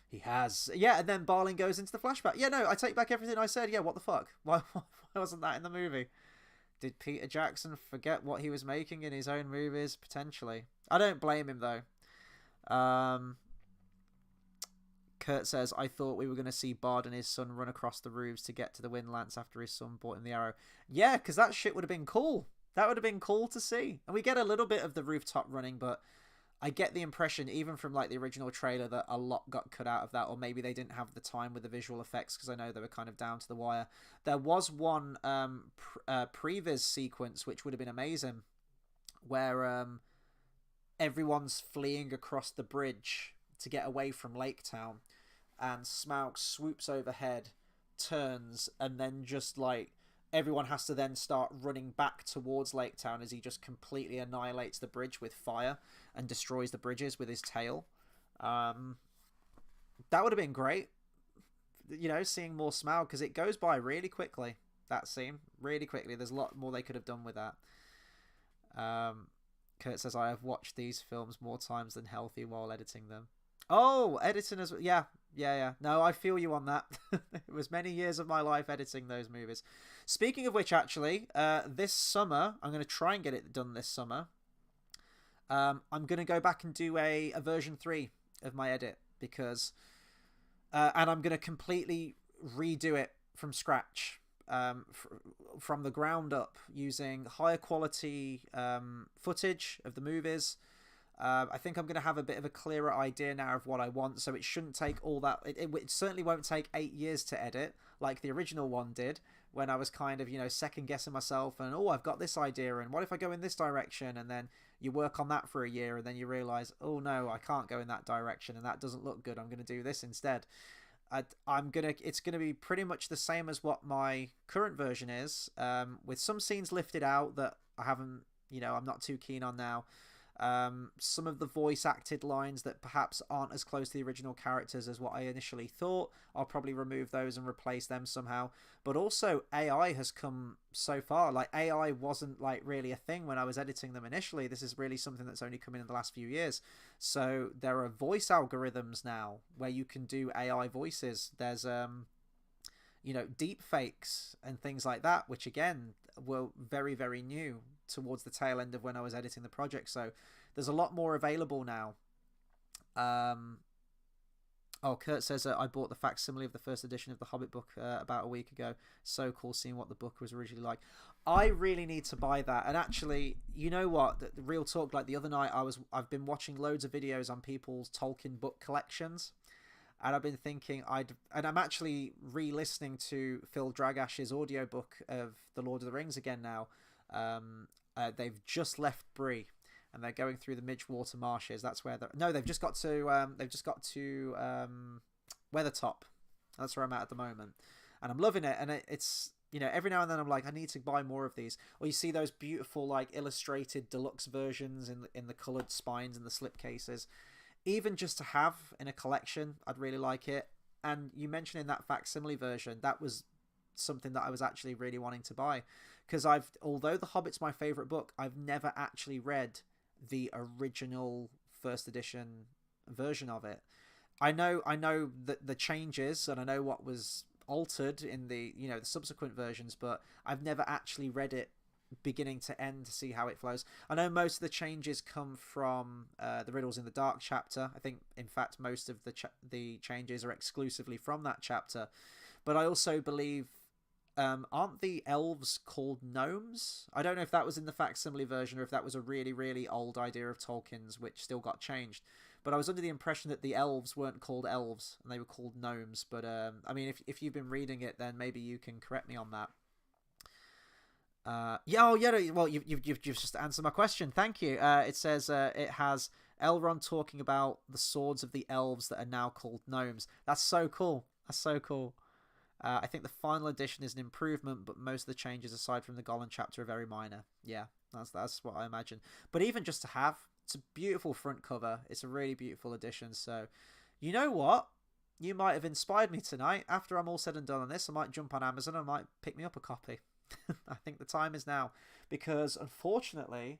He has. Yeah, and then Barling goes into the flashback. Yeah, no, I take back everything I said. Yeah, what the fuck? Why wasn't that in the movie? Did Peter Jackson forget what he was making in his own movies? Potentially. I don't blame him, though. Kurt says, I thought we were going to see Bard and his son run across the roofs to get to the Windlance after his son bought him the arrow. Yeah, because that shit would have been cool. That would have been cool to see. And we get a little bit of the rooftop running, but I get the impression, even from like the original trailer, that a lot got cut out of that, or maybe they didn't have the time with the visual effects, because I know they were kind of down to the wire. There was one previs sequence which would have been amazing, where everyone's fleeing across the bridge to get away from Lake Town, and Smaug swoops overhead, turns, and then just like everyone has to then start running back towards Lake Town as he just completely annihilates the bridge with fire and destroys the bridges with his tail. That would have been great, you know, seeing more Smaug, because it goes by really quickly, that scene, really quickly. There's a lot more they could have done with that. Kurt says, I have watched these films more times than healthy while editing them. Oh, editing as well. Yeah. No, I feel you on that. It was many years of my life editing those movies. Speaking of which, actually, this summer, I'm going to try and get it done this summer. I'm going to go back and do a version 3 of my edit, because... and I'm going to completely redo it from scratch. From the ground up, using higher quality footage of the movies. I think I'm going to have a bit of a clearer idea now of what I want, so it shouldn't take all that... It certainly won't take 8 years to edit, like the original one did, when I was kind of, you know, second-guessing myself, and, oh, I've got this idea, and what if I go in this direction? And then you work on that for a year, and then you realise, oh, no, I can't go in that direction, and that doesn't look good. I'm going to do this instead. It's gonna be pretty much the same as what my current version is, with some scenes lifted out that I haven't, you know, I'm not too keen on now. Some of the voice acted lines that perhaps aren't as close to the original characters as what I initially thought, I'll probably remove those and replace them somehow. But also AI has come so far. Like, AI wasn't like really a thing when I was editing them initially. This is really something that's only come in the last few years. So there are voice algorithms now where you can do AI voices. There's you know, deep fakes and things like that, which again were very, very new towards the tail end of when I was editing the project. So there's a lot more available now. Oh, Kurt says, I bought the facsimile of the first edition of the Hobbit book about a week ago. So cool seeing what the book was originally like. I really need to buy that. And actually, you know what? The real talk, like the other night, I've been watching loads of videos on people's Tolkien book collections. And I've been thinking, and I'm actually re-listening to Phil Dragash's audiobook of The Lord of the Rings again now. They've just left Bree, and they're going through the Midgewater marshes. That's where they've just got to Weathertop. That's where I'm at the moment, and I'm loving it. And it's, you know, every now and then I'm like, I need to buy more of these. Or you see those beautiful like illustrated deluxe versions in the coloured spines and the slipcases. Even just to have in a collection, I'd really like it. And you mentioned in that facsimile version, that was something that I was actually really wanting to buy, because although The Hobbit's my favourite book, I've never actually read the original first edition version of it. I know that the changes, and I know what was altered in the, you know, the subsequent versions, but I've never actually read it beginning to end to see how it flows. I know most of the changes come from the Riddles in the Dark chapter. I think, in fact, most of the changes are exclusively from that chapter. But I also believe, aren't the elves called gnomes? I don't know if that was in the facsimile version or if that was a really, really old idea of Tolkien's which still got changed. But I was under the impression that the elves weren't called elves and they were called gnomes. But I mean, if you've been reading it, then maybe you can correct me on that. Well, you've just answered my question. Thank you. It says it has Elrond talking about the swords of the elves that are now called gnomes. That's so cool. I think the final edition is an improvement, but most of the changes aside from the Gollum chapter are very minor. Yeah, that's what I imagine. But even just to have, it's a beautiful front cover. It's a really beautiful edition. So, you know what? You might have inspired me tonight. After I'm all said and done on this, I might jump on Amazon and I might pick me up a copy. I think the time is now, because unfortunately,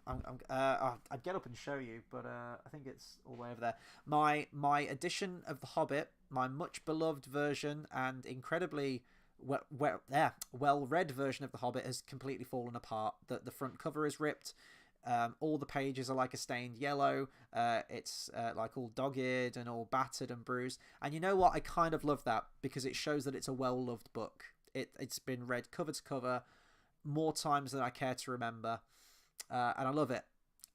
I'd get up and show you, but I think it's all the way over there. My edition of The Hobbit, my much beloved version and incredibly well read version of The Hobbit, has completely fallen apart. The front cover is ripped. All the pages are like a stained yellow. It's like all dog-eared and all battered and bruised. And you know what? I kind of love that, because it shows that it's a well-loved book. It's been read cover to cover more times than I care to remember. And I love it.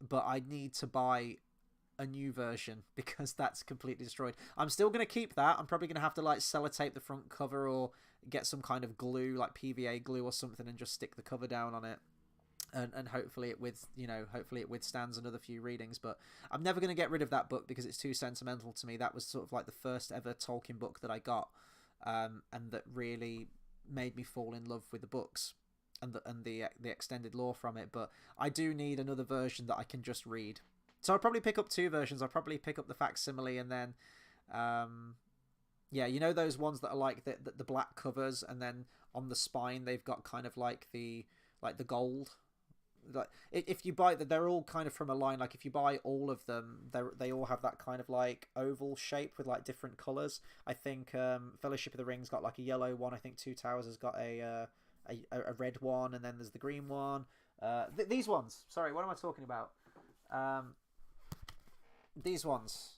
But I need to buy a new version, because that's completely destroyed. I'm still going to keep that. I'm probably going to have to like sellotape the front cover or get some kind of glue, like PVA glue or something, and just stick the cover down on it. And hopefully it withstands another few readings. But I'm never going to get rid of that book, because it's too sentimental to me. That was sort of like the first ever Tolkien book that I got, and that really made me fall in love with the books and the extended lore from it. But I do need another version that I can just read. So I'll probably pick up two versions. I'll probably pick up the facsimile, and then you know those ones that are like the black covers, and then on the spine they've got kind of like the gold. Like if you buy that, they're all kind of from a line. Like if you buy all of them, they all have that kind of like oval shape with like different colors. I think Fellowship of the Ring's got like a yellow one. I think Two Towers has got a red one, and then there's the green one. These ones. Sorry, what am I talking about? These ones.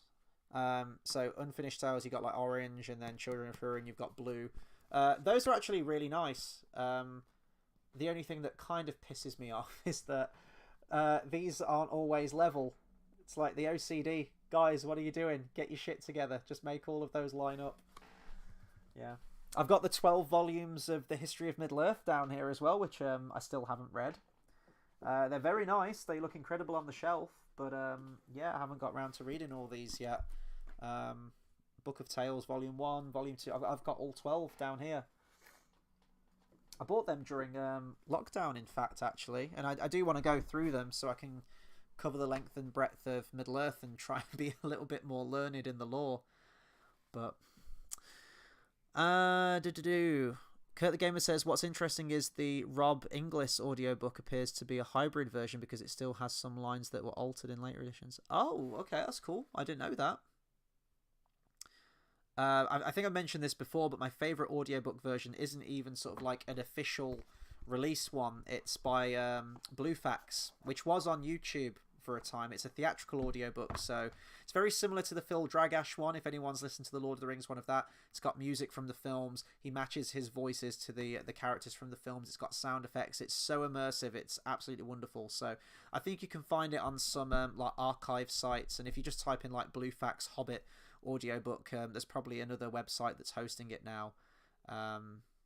So Unfinished Tales, you got like orange, and then Children of Hurin, you've got blue. Those are actually really nice. The only thing that kind of pisses me off is that these aren't always level. It's like the OCD. Guys, what are you doing? Get your shit together. Just make all of those line up. Yeah. I've got the 12 volumes of the History of Middle-earth down here as well, which I still haven't read. They're very nice. They look incredible on the shelf. But yeah, I haven't got around to reading all these yet. Book of Tales, Volume 1, Volume 2. I've got all 12 down here. I bought them during lockdown, in fact, actually. And I do want to go through them so I can cover the length and breadth of Middle-earth and try and be a little bit more learned in the lore. But Kurt the Gamer says, what's interesting is the Rob Inglis audiobook appears to be a hybrid version, because it still has some lines that were altered in later editions. Oh, okay, that's cool. I didn't know that. I think I mentioned this before, but my favourite audiobook version isn't even sort of like an official release one. It's by Bluefax, which was on YouTube for a time. It's a theatrical audiobook, so it's very similar to the Phil Dragash one, if anyone's listened to the Lord of the Rings one of that. It's got music from the films. He matches his voices to the characters from the films. It's got sound effects. It's so immersive. It's absolutely wonderful. So I think you can find it on some like archive sites, and if you just type in like Bluefax Hobbit audiobook, there's probably another website that's hosting it now.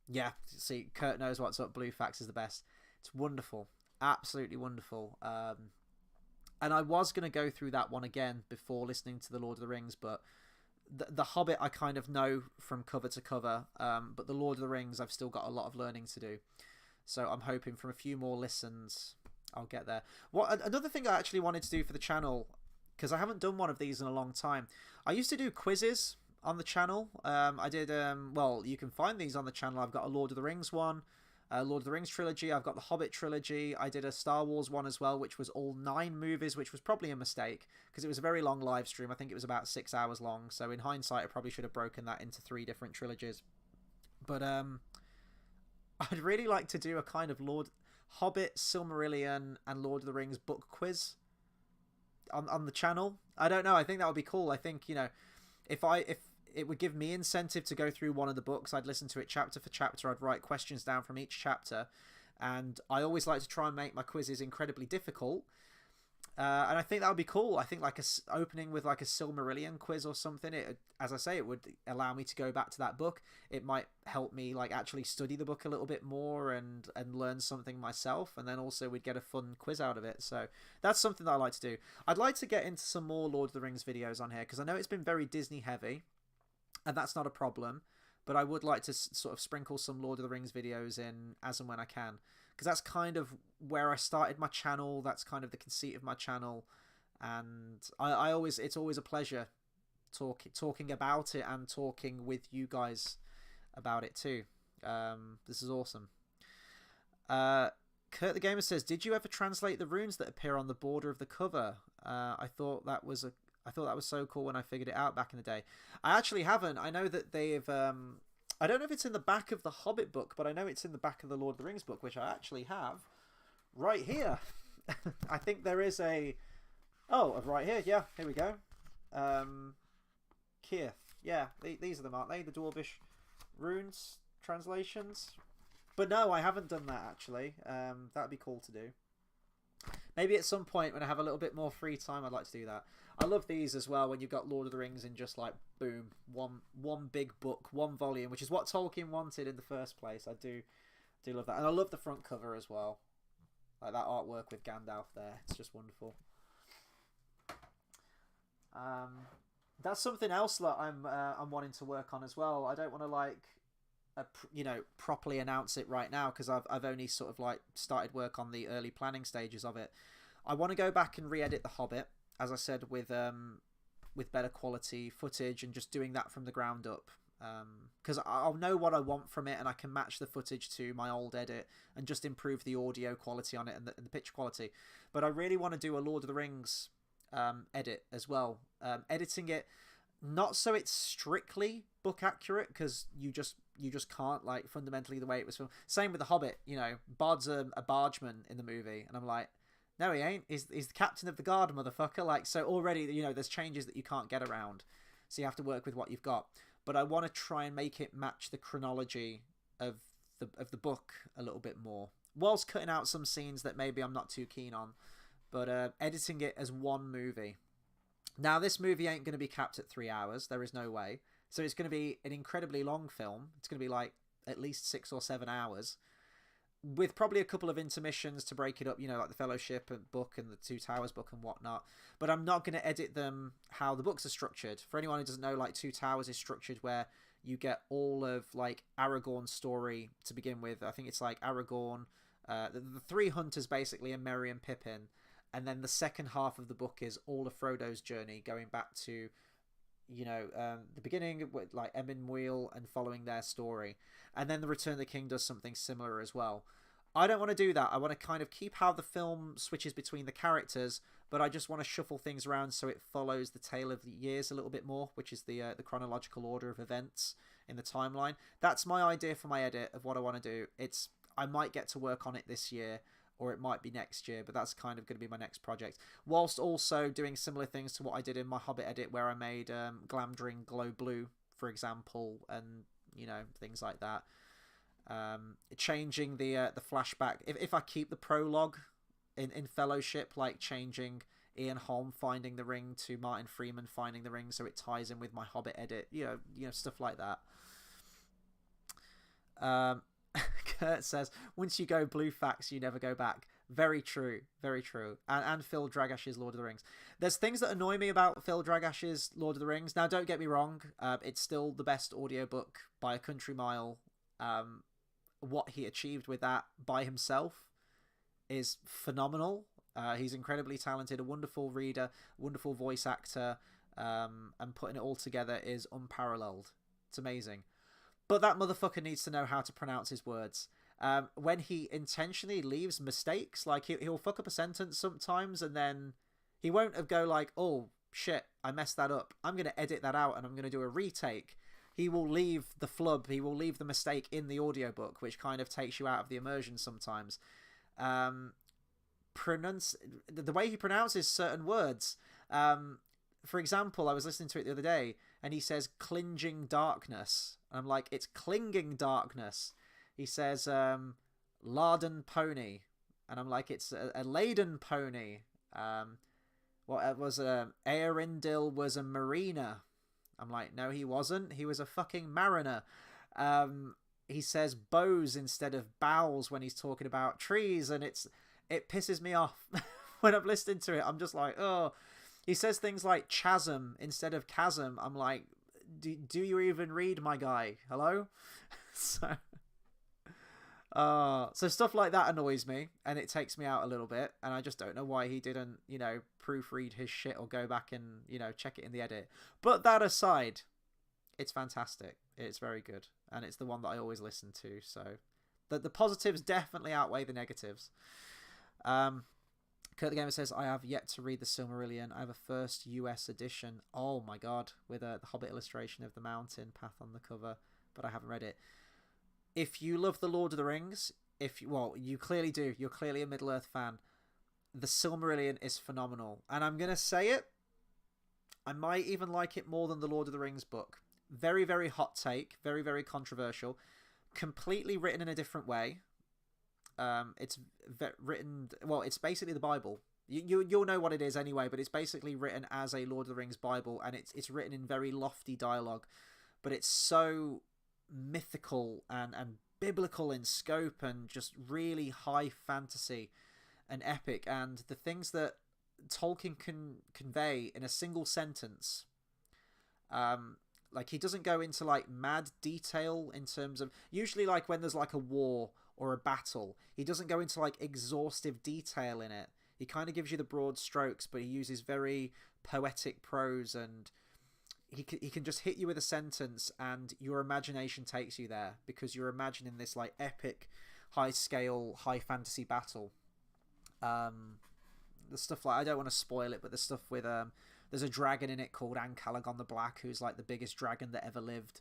Yeah, see, Kurt knows what's up. Bluefax is the best. It's wonderful, absolutely wonderful. And I was going to go through that one again before listening to the Lord of the Rings, but the Hobbit I kind of know from cover to cover, but the Lord of the Rings I've still got a lot of learning to do. So I'm hoping from a few more listens I'll get there. Another thing I actually wanted to do for the channel, because I haven't done one of these in a long time. I used to do quizzes on the channel. I did, well, you can find these on the channel. I've got a Lord of the Rings one, Lord of the Rings trilogy. I've got the Hobbit trilogy. I did a Star Wars one as well, which was all 9 movies, which was probably a mistake because it was a very long live stream. I think it was about 6 hours long. So in hindsight, I probably should have broken that into 3 different trilogies. But I'd really like to do a kind of Hobbit, Silmarillion, and Lord of the Rings book quiz on the channel. I don't know. I think that would be cool. I think, you know, if it would give me incentive to go through one of the books, I'd listen to it chapter for chapter. I'd write questions down from each chapter, and I always like to try and make my quizzes incredibly difficult. And I think that would be cool. I think like opening with like a Silmarillion quiz or something. As I say, it would allow me to go back to that book. It might help me like actually study the book a little bit more and learn something myself. And then also we'd get a fun quiz out of it. So that's something that I like to do. I'd like to get into some more Lord of the Rings videos on here because I know it's been very Disney heavy, and that's not a problem. but I would like to sort of sprinkle some Lord of the Rings videos in as and when I can, because that's kind of where I started my channel. That's kind of the conceit of my channel, and I always, it's always a pleasure talking about it and talking with you guys about it too. This is awesome. Kurt the Gamer says, did you ever translate the runes that appear on the border of the cover? I thought that was so cool when I figured it out back in the day. I actually haven't. I know that they've I don't know if it's in the back of the Hobbit book, but I know it's in the back of the Lord of the Rings book, which I actually have right here. I think there is a... Oh, right here. Yeah, here we go. Kirth. Yeah, these are them, aren't they? The Dwarvish runes translations. But no, I haven't done that, actually. That'd be cool to do. Maybe at some point when I have a little bit more free time, I'd like to do that. I love these as well, when you've got Lord of the Rings in just like, boom, one big book, one volume, which is what Tolkien wanted in the first place. I do love that. And I love the front cover as well. Like that artwork with Gandalf there. It's just wonderful. That's something else that I'm wanting to work on as well. I don't want to like... properly announce it right now, because I've only sort of like started work on the early planning stages of it. I want to go back and re-edit The Hobbit, as I said, with better quality footage and just doing that from the ground up, because I'll know what I want from it and I can match the footage to my old edit and just improve the audio quality on it and the picture quality. But I really want to do a Lord of the Rings edit as well, editing it not so it's strictly book accurate, because you just can't, like, fundamentally the way it was filmed. Same with The Hobbit, you know, Bod's a bargeman in the movie, and I'm like, no, he ain't. He's the captain of the guard, motherfucker. Like, so already, you know, there's changes that you can't get around, so you have to work with what you've got. But I want to try and make it match the chronology of the book a little bit more, whilst cutting out some scenes that maybe I'm not too keen on, but editing it as one movie. Now, this movie ain't going to be capped at 3 hours. There is no way. So it's going to be an incredibly long film. It's going to be like at least 6 or 7 hours, with probably a couple of intermissions to break it up, you know, like the Fellowship book and the Two Towers book and whatnot. But I'm not going to edit them how the books are structured. For anyone who doesn't know, like, Two Towers is structured where you get all of, like, Aragorn's story to begin with. I think it's like Aragorn, the three hunters basically, and Merry and Pippin. And then the second half of the book is all of Frodo's journey, going back to, you know, the beginning with like Emyn Muil and following their story. And then the Return of the King does something similar as well. I don't want to do that. I want to kind of keep how the film switches between the characters, but I just want to shuffle things around so it follows the tale of the years a little bit more, which is the chronological order of events in the timeline. That's my idea for my edit of what I want to do. I might get to work on it this year, or it might be next year, but that's kind of going to be my next project, whilst also doing similar things to what I did in my Hobbit edit, where I made Glamdring glow blue, for example, and, you know, things like that. Changing the flashback, if I keep the prologue in Fellowship, like changing Ian Holm finding the ring to Martin Freeman finding the ring, so it ties in with my Hobbit edit, you know, stuff like that. Kurt says, once you go blue facts, you never go back. Very true, very true. And Phil Dragash's Lord of the Rings. There's things that annoy me about Phil Dragash's Lord of the Rings. Now, don't get me wrong, it's still the best audiobook by a country mile. What he achieved with that by himself is phenomenal. He's incredibly talented, a wonderful reader, wonderful voice actor, and putting it all together is unparalleled. It's amazing. But that motherfucker needs to know how to pronounce his words. When he intentionally leaves mistakes, like he'll fuck up a sentence sometimes, and then he won't go like, oh shit, I messed that up, I'm going to edit that out and I'm going to do a retake. He will leave the flub, he will leave the mistake in the audiobook, which kind of takes you out of the immersion sometimes. The way he pronounces certain words, for example, I was listening to it the other day, and he says clinging darkness. And I'm like, it's clinging darkness. He says laden pony. And I'm like, it's a laden pony. What was Eärendil was a mariner. I'm like, no, he wasn't. He was a fucking mariner. He says bows instead of boughs when he's talking about trees, and it pisses me off when I'm listening to it. I'm just like, oh. He says things like chasm instead of chasm. I'm like, do you even read, my guy? Hello? So so stuff like that annoys me, and it takes me out a little bit, and I just don't know why he didn't, proofread his shit or go back and, check it in the edit. But that aside, it's fantastic. It's very good, and it's the one that I always listen to, so the positives definitely outweigh the negatives. Kurt the Gamer says, I have yet to read the Silmarillion. I have a first US edition. Oh my god, with the Hobbit illustration of the mountain path on the cover, but I haven't read it. If you love The Lord of the Rings, you clearly do. You're clearly a Middle-earth fan. The Silmarillion is phenomenal. And I'm going to say it, I might even like it more than the Lord of the Rings book. Very, very hot take. Very, very controversial. Completely written in a different way. It's written... Well, it's basically the Bible. You'll know what it is anyway, but it's basically written as a Lord of the Rings Bible, and it's written in very lofty dialogue. But it's so mythical and biblical in scope, and just really high fantasy and epic, and the things that Tolkien can convey in a single sentence, like he doesn't go into like mad detail in terms of, usually like when there's like a war or a battle, he doesn't go into like exhaustive detail in it. He kind of gives you the broad strokes, but he uses very poetic prose, and he can just hit you with a sentence and your imagination takes you there, because you're imagining this like epic, high scale, high fantasy battle. The stuff like, I don't want to spoil it, but the stuff with there's a dragon in it called Ancalagon the Black, who's like the biggest dragon that ever lived.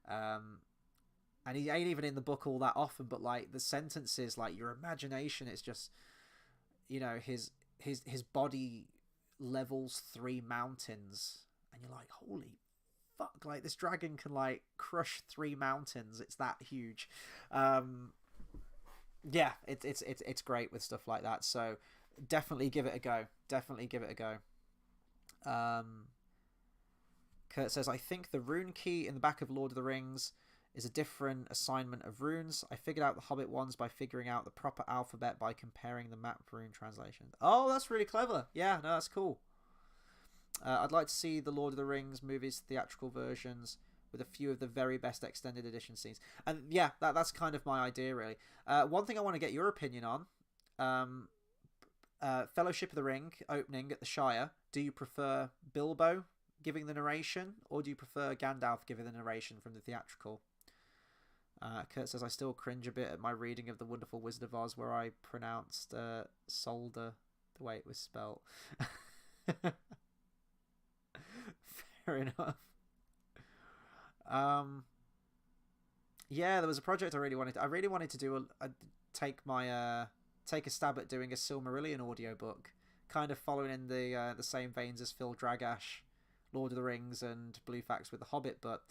And he ain't even in the book all that often, but like the sentences, like your imagination, it's just, his body levels 3 mountains. And you're like, holy fuck, like this dragon can like crush 3 mountains. It's that huge. Yeah, it's great with stuff like that. So definitely give it a go. Definitely give it a go. Kurt says, I think the rune key in the back of Lord of the Rings is a different assignment of runes. I figured out the Hobbit ones by figuring out the proper alphabet by comparing the map rune translations. Oh, that's really clever. Yeah, no, that's cool. I'd like to see the Lord of the Rings movies theatrical versions with a few of the very best extended edition scenes. And yeah, that's kind of my idea, really. One thing I want to get your opinion on, Fellowship of the Ring opening at the Shire. Do you prefer Bilbo giving the narration, or do you prefer Gandalf giving the narration from the theatrical? Kurt says, I still cringe a bit at my reading of The Wonderful Wizard of Oz where I pronounced Solder the way it was spelt. Fair enough. Yeah, there was a project I really wanted to do take a stab at doing a Silmarillion audiobook, kind of following in the same veins as Phil Dragash, Lord of the Rings, and Blue Fax with The Hobbit, but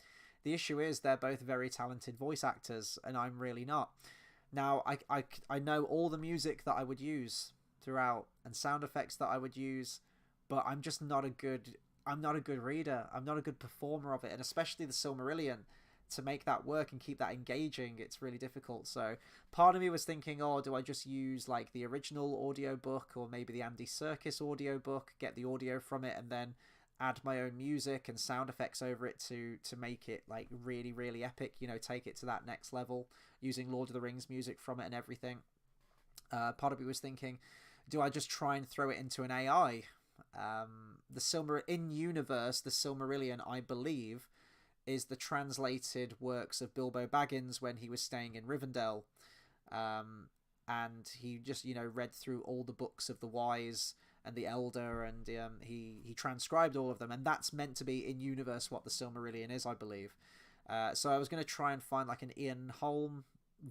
the issue is they're both very talented voice actors, and I'm really not. Now, I know all the music that I would use throughout, and sound effects that I would use, but I'm just not a good reader. I'm not a good performer of it, and especially the Silmarillion, to make that work and keep that engaging, it's really difficult. So part of me was thinking, oh, do I just use like the original audiobook, or maybe the Andy Serkis audiobook, get the audio from it, and then add my own music and sound effects over it to make it like really, really epic, take it to that next level using Lord of the Rings music from it and everything. Part of me was thinking, do I just try and throw it into an AI? In universe, the Silmarillion, I believe, is the translated works of Bilbo Baggins when he was staying in Rivendell, and he just read through all the books of the wise and the elder, and he transcribed all of them, and that's meant to be in universe what the Silmarillion is, I believe. So I was going to try and find like an Ian Holm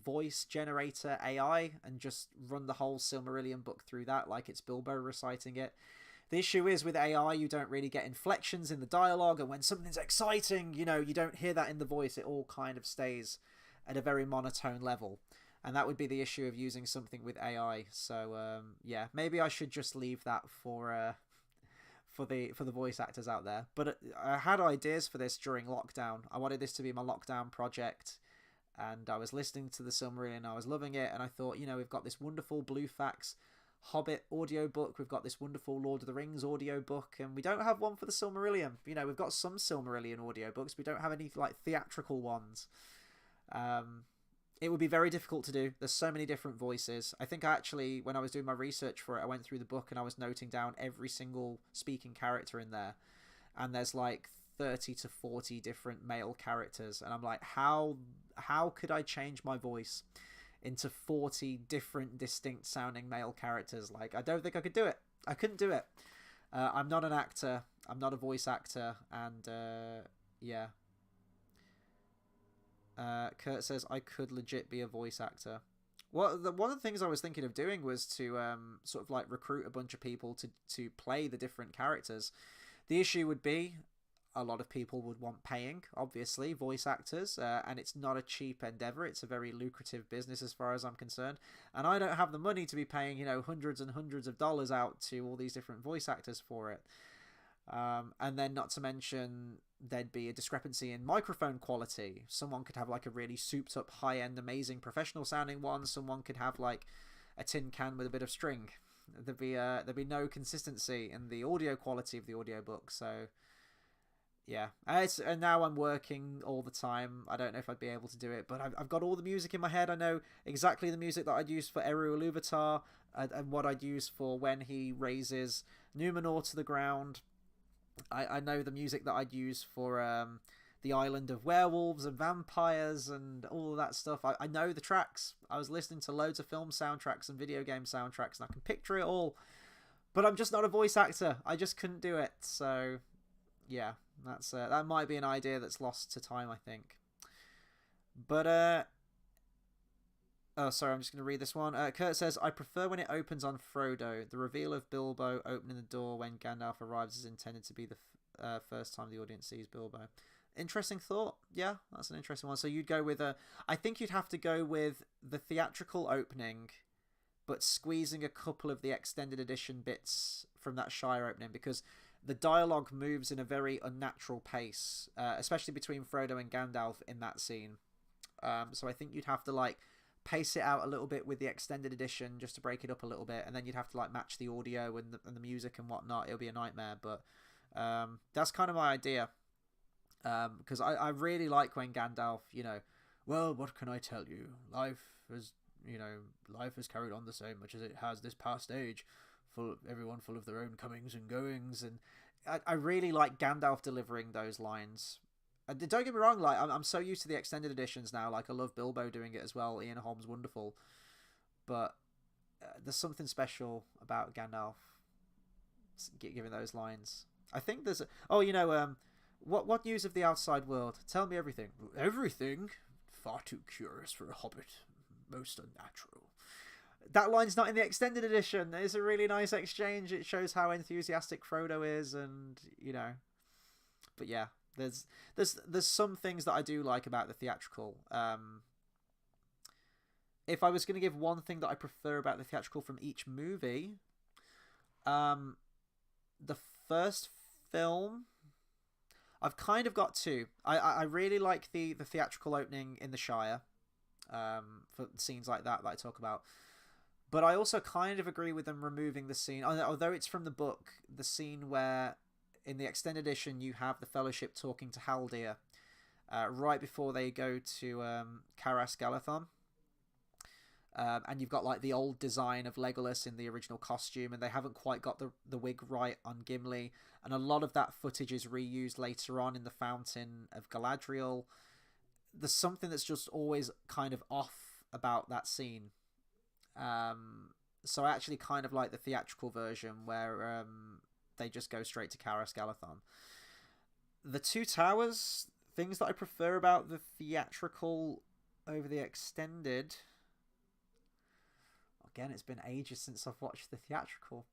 voice generator AI and just run the whole Silmarillion book through that like it's Bilbo reciting it. The issue is with AI, you don't really get inflections in the dialogue, and when something's exciting, you don't hear that in the voice. It all kind of stays at a very monotone level, and that would be the issue of using something with AI. So yeah, maybe I should just leave that for the voice actors out there. But I had ideas for this during lockdown. I wanted this to be my lockdown project, and I was listening to the Silmarillion, I was loving it, and I thought, we've got this wonderful Blue Fax Hobbit audiobook. We've got this wonderful Lord of the Rings audiobook, and we don't have one for the Silmarillion. You know, we've got some Silmarillion audiobooks. We don't have any like theatrical ones. It would be very difficult to do. There's so many different voices. I think actually, when I was doing my research for it, I went through the book and I was noting down every single speaking character in there. And there's like 30 to 40 different male characters. And I'm like, how could I change my voice into 40 different distinct sounding male characters? Like, I don't think I could do it. I couldn't do it. I'm not an actor. I'm not a voice actor. And yeah. Kurt says I could legit be a voice actor. Well, one of the things I was thinking of doing was to sort of like recruit a bunch of people to play the different characters. The issue would be a lot of people would want paying, obviously, voice actors, and it's not a cheap endeavor. It's a very lucrative business as far as I'm concerned, and I don't have the money to be paying, you know, hundreds and hundreds of dollars out to all these different voice actors for it. And then not to mention there'd be a discrepancy in microphone quality. Someone could have like a really souped up high-end amazing professional sounding one. Someone could have like a tin can with a bit of string. There'd be no consistency in the audio quality of the audiobook. So yeah, and now I'm working all the time. I don't know if I'd be able to do it, but I've got all the music in my head. I know exactly the music that I'd use for Eru Iluvatar and what I'd use for when he raises Numenor to the ground. I know the music that I'd use for the island of werewolves and vampires and all of that stuff. I know the tracks. I was listening to loads of film soundtracks and video game soundtracks, and I can picture it all. But I'm just not a voice actor. I just couldn't do it. So yeah, that might be an idea that's lost to time, I think. But oh, sorry, I'm just going to read this one. Kurt says, I prefer when it opens on Frodo. The reveal of Bilbo opening the door when Gandalf arrives is intended to be the first time the audience sees Bilbo. Interesting thought. Yeah, that's an interesting one. So you'd go with I think you'd have to go with the theatrical opening, but squeezing a couple of the extended edition bits from that Shire opening, because the dialogue moves in a very unnatural pace, especially between Frodo and Gandalf in that scene. So I think you'd have to like pace it out a little bit with the extended edition just to break it up a little bit, and then you'd have to like match the audio and the music and whatnot. It'll be a nightmare, but that's kind of my idea, because I really like when Gandalf, you know, well, what can I tell you? Life has carried on the same much as it has this past age, everyone full of their own comings and goings, and I really like Gandalf delivering those lines. Don't get me wrong, like I'm so used to the extended editions now. Like I love Bilbo doing it as well. Ian Holm's wonderful, but there's something special about Gandalf giving those lines. I think there's what news of the outside world? Tell me everything. Everything? Far too curious for a hobbit. Most unnatural. That line's not in the extended edition. It's a really nice exchange. It shows how enthusiastic Frodo is, and you know. But yeah. There's some things that I do like about the theatrical. If I was going to give one thing that I prefer about the theatrical from each movie, the first film, I've kind of got two. I really like the theatrical opening in the Shire, for scenes like that I talk about. But I also kind of agree with them removing the scene, although it's from the book, the scene where in the extended edition you have the Fellowship talking to Haldir right before they go to Caras Galadhon. And you've got like the old design of Legolas in the original costume, and they haven't quite got the wig right on Gimli, and a lot of that footage is reused later on in the Fountain of Galadriel. There's something that's just always kind of off about that scene. So I actually kind of like the theatrical version where they just go straight to Caras Galadhon. The Two Towers, things that I prefer about the theatrical over the extended. Again, it's been ages since I've watched the theatrical.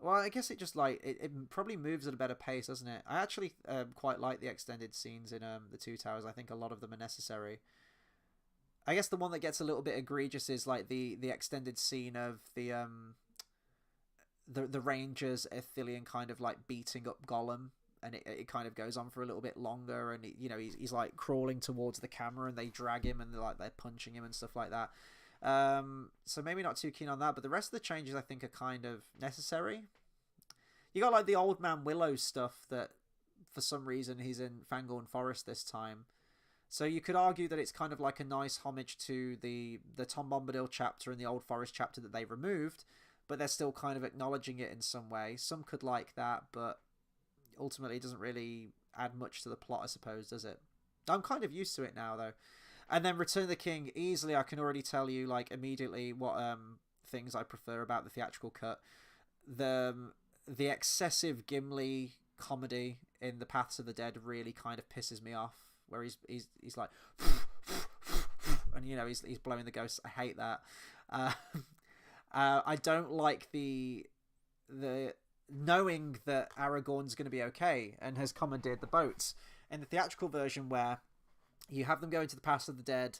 Well, I guess it just like it probably moves at a better pace, doesn't it? I actually quite like the extended scenes in the Two Towers. I think a lot of them are necessary. I guess the one that gets a little bit egregious is like the extended scene of the Rangers Ithilien kind of like beating up Gollum and it kind of goes on for a little bit longer, and he's like crawling towards the camera, and they drag him, and they're punching him and stuff like that. So maybe not too keen on that, but the rest of the changes I think are kind of necessary. You got like the Old Man Willow stuff that for some reason he's in Fangorn Forest this time. So you could argue that it's kind of like a nice homage to the Tom Bombadil chapter and the Old Forest chapter that they removed, but they're still kind of acknowledging it in some way. Some could like that, but ultimately it doesn't really add much to the plot, I suppose, does it? I'm kind of used to it now, though. And then Return of the King, easily I can already tell you, like, immediately what things I prefer about the theatrical cut. The excessive Gimli comedy in The Paths of the Dead really kind of pisses me off, where he's like and he's blowing the ghosts. I hate that. I don't like the knowing that Aragorn's going to be okay and has commandeered the boats. In the theatrical version, where you have them go into the Paths of the Dead,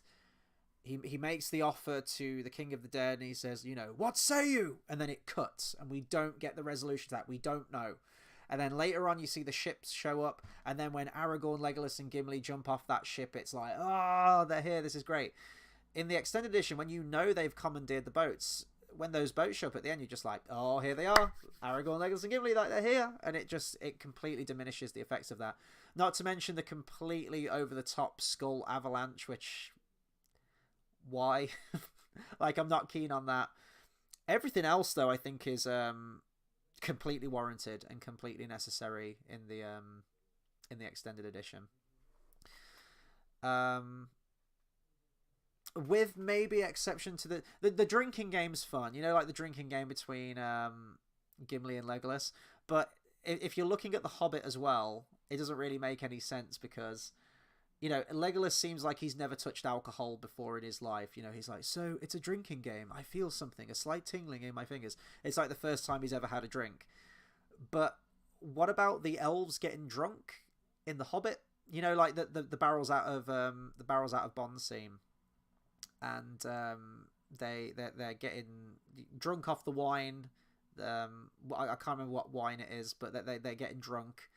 he makes the offer to the King of the Dead, and he says, what say you? And then it cuts, and we don't get the resolution to that. We don't know. And then later on, you see the ships show up, and then when Aragorn, Legolas, and Gimli jump off that ship, it's like, oh, they're here, this is great. In the extended edition, when you know they've commandeered the boats, when those boats show up at the end, you're just like, oh, here they are, Aragorn, Legolas, and Gimli, like, they're here. And it completely diminishes the effects of that. Not to mention the completely over-the-top skull avalanche, which, why? Like, I'm not keen on that. Everything else, though, I think is completely warranted and completely necessary in the extended edition. With maybe exception to the drinking game's fun, like the drinking game between Gimli and Legolas. But if you're looking at The Hobbit as well, it doesn't really make any sense because, Legolas seems like he's never touched alcohol before in his life. He's like, so it's a drinking game. I feel something, a slight tingling in my fingers. It's like the first time he's ever had a drink. But what about the elves getting drunk in The Hobbit? Like the barrels out of Bond scene, and they're getting drunk off the wine. I can't remember what wine it is, but they're getting drunk.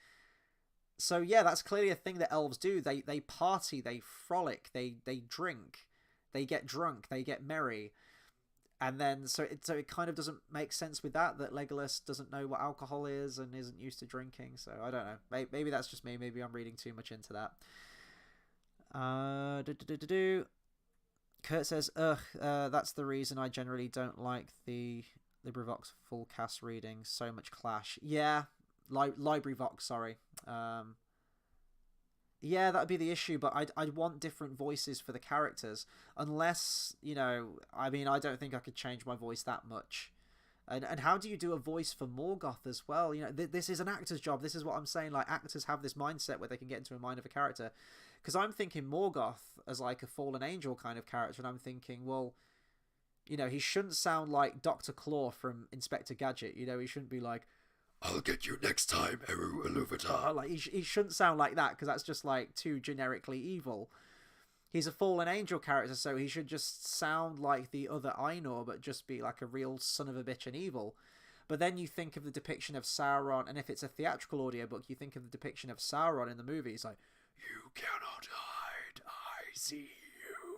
So yeah, that's clearly a thing that elves do. They party, they frolic, they drink, they get drunk, they get merry. And then so it kind of doesn't make sense with that Legolas doesn't know what alcohol is and isn't used to drinking. So I don't know. Maybe that's just me. Maybe I'm reading too much into that. Kurt says, that's the reason I generally don't like the LibriVox full cast reading. So much clash. Yeah. LibriVox, sorry. Yeah, that'd be the issue, but I'd want different voices for the characters, unless, I don't think I could change my voice that much. And how do you do a voice for Morgoth as well? This is an actor's job. This is what I'm saying. Like, actors have this mindset where they can get into a mind of a character. Because I'm thinking Morgoth as like a fallen angel kind of character, and I'm thinking, well, he shouldn't sound like Dr. Claw from Inspector Gadget. He shouldn't be like, I'll get you next time, Eru Iluvatar. Like, he shouldn't sound like that, because that's just, like, too generically evil. He's a fallen angel character, so he should just sound like the other Ainur, but just be, like, a real son of a bitch and evil. But then you think of the depiction of Sauron, and if it's a theatrical audiobook, you think of the depiction of Sauron in the movie. It's like, you cannot hide, I see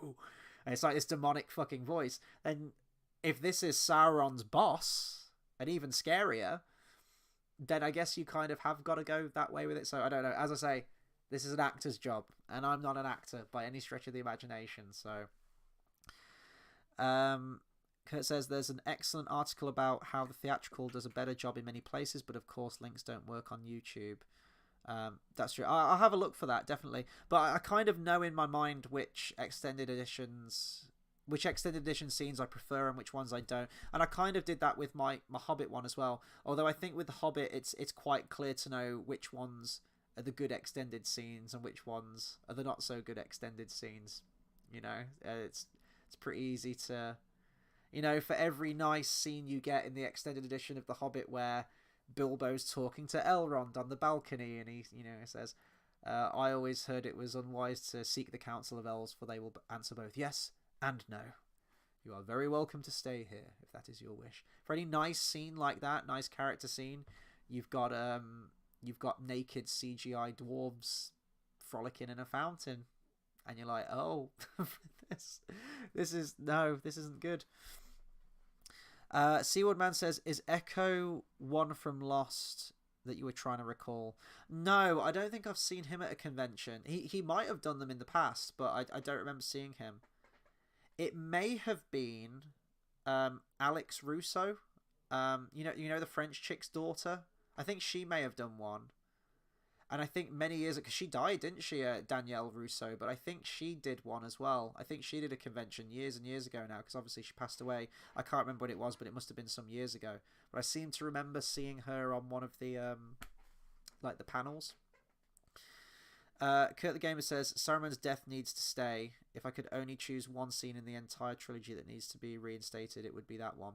you. And it's like this demonic fucking voice. And if this is Sauron's boss, and even scarier, then I guess you kind of have got to go that way with it. So I don't know. As I say, this is an actor's job, and I'm not an actor by any stretch of the imagination. So, Kurt says there's an excellent article about how the theatrical does a better job in many places, but of course links don't work on YouTube. That's true. I'll have a look for that, definitely. But I kind of know in my mind which extended edition scenes I prefer and which ones I don't. And I kind of did that with my Hobbit one as well. Although I think with the Hobbit, it's quite clear to know which ones are the good extended scenes and which ones are the not so good extended scenes. It's pretty easy to, for every nice scene you get in the extended edition of the Hobbit where Bilbo's talking to Elrond on the balcony and he says, I always heard it was unwise to seek the counsel of elves, for they will answer both yes and no. You are very welcome to stay here if that is your wish. For any nice scene like that, nice character scene, you've got you've got naked CGI dwarves frolicking in a fountain, and you're like, oh, this isn't good. Seaward Man says, is Echo one from Lost that you were trying to recall? No, I don't think I've seen him at a convention. He might have done them in the past, but I don't remember seeing him. It may have been Alex Russo. You know the French chick's daughter. I think she may have done one. And I think many years ago, because she died, didn't she, Danielle Russo? But I think she did one as well. I think she did a convention years and years ago now, because obviously she passed away. I can't remember what it was, but it must have been some years ago. But I seem to remember seeing her on one of the the panels. Kurt the Gamer says, Saruman's death needs to stay. If I could only choose one scene in the entire trilogy that needs to be reinstated, it would be that one.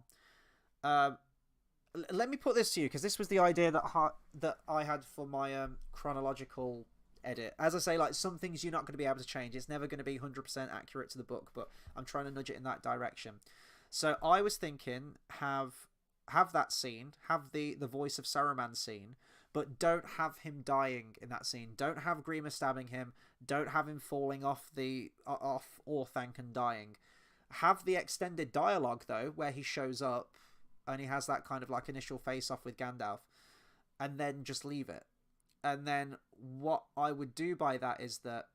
Let me put this to you, because this was the idea that I had for my chronological edit. As I say, like, some things you're not going to be able to change. It's never going to be 100% accurate to the book, but I'm trying to nudge it in that direction. So I was thinking, have that scene, have the voice of Saruman scene, but don't have him dying in that scene. Don't have Grima stabbing him. Don't have him falling off Orthanc and dying. Have the extended dialogue, though, where he shows up and he has that kind of like initial face-off with Gandalf, and then just leave it. And then what I would do by that is that,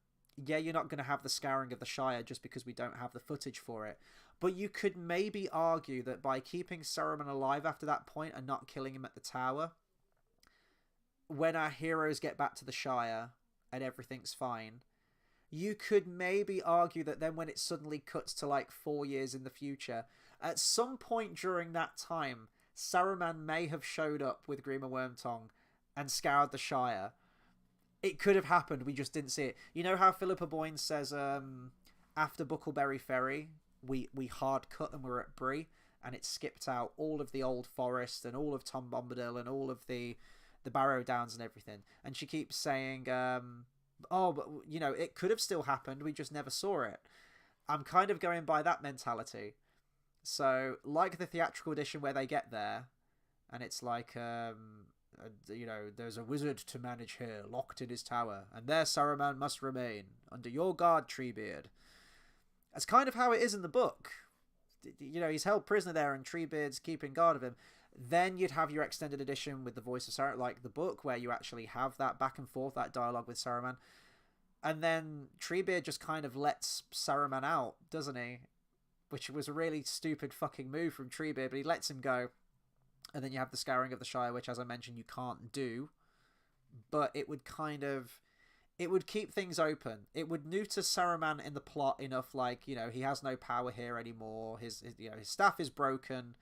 yeah, you're not going to have the Scouring of the Shire just because we don't have the footage for it, but you could maybe argue that by keeping Saruman alive after that point and not killing him at the tower, when our heroes get back to the Shire and everything's fine, you could maybe argue that then when it suddenly cuts to like 4 years in the future, at some point during that time, Saruman may have showed up with Grima Wormtongue and scoured the Shire. It could have happened, we just didn't see it. You know how Philippa Boyne says, after Buckleberry Ferry, we hard cut and we're at Bree, and it skipped out all of the old forest and all of Tom Bombadil and all of the Barrow Downs and everything. And she keeps saying, oh, but, you know, it could have still happened, we just never saw it. I'm kind of going by that mentality. So, like the theatrical edition where they get there, and it's like, you know, there's a wizard to manage here, locked in his tower, and there Saruman must remain, under your guard, Treebeard. That's kind of how it is in the book. You know, he's held prisoner there, and Treebeard's keeping guard of him. Then you'd have your extended edition with the voice of Saruman, like the book, where you actually have that back and forth, that dialogue with Saruman. And then Treebeard just kind of lets Saruman out, doesn't he? Which was a really stupid fucking move from Treebeard, but he lets him go. And then you have the Scouring of the Shire, which, as I mentioned, you can't do. But it would it would keep things open. It would neuter Saruman in the plot enough, like, you know, he has no power here anymore. His staff is broken.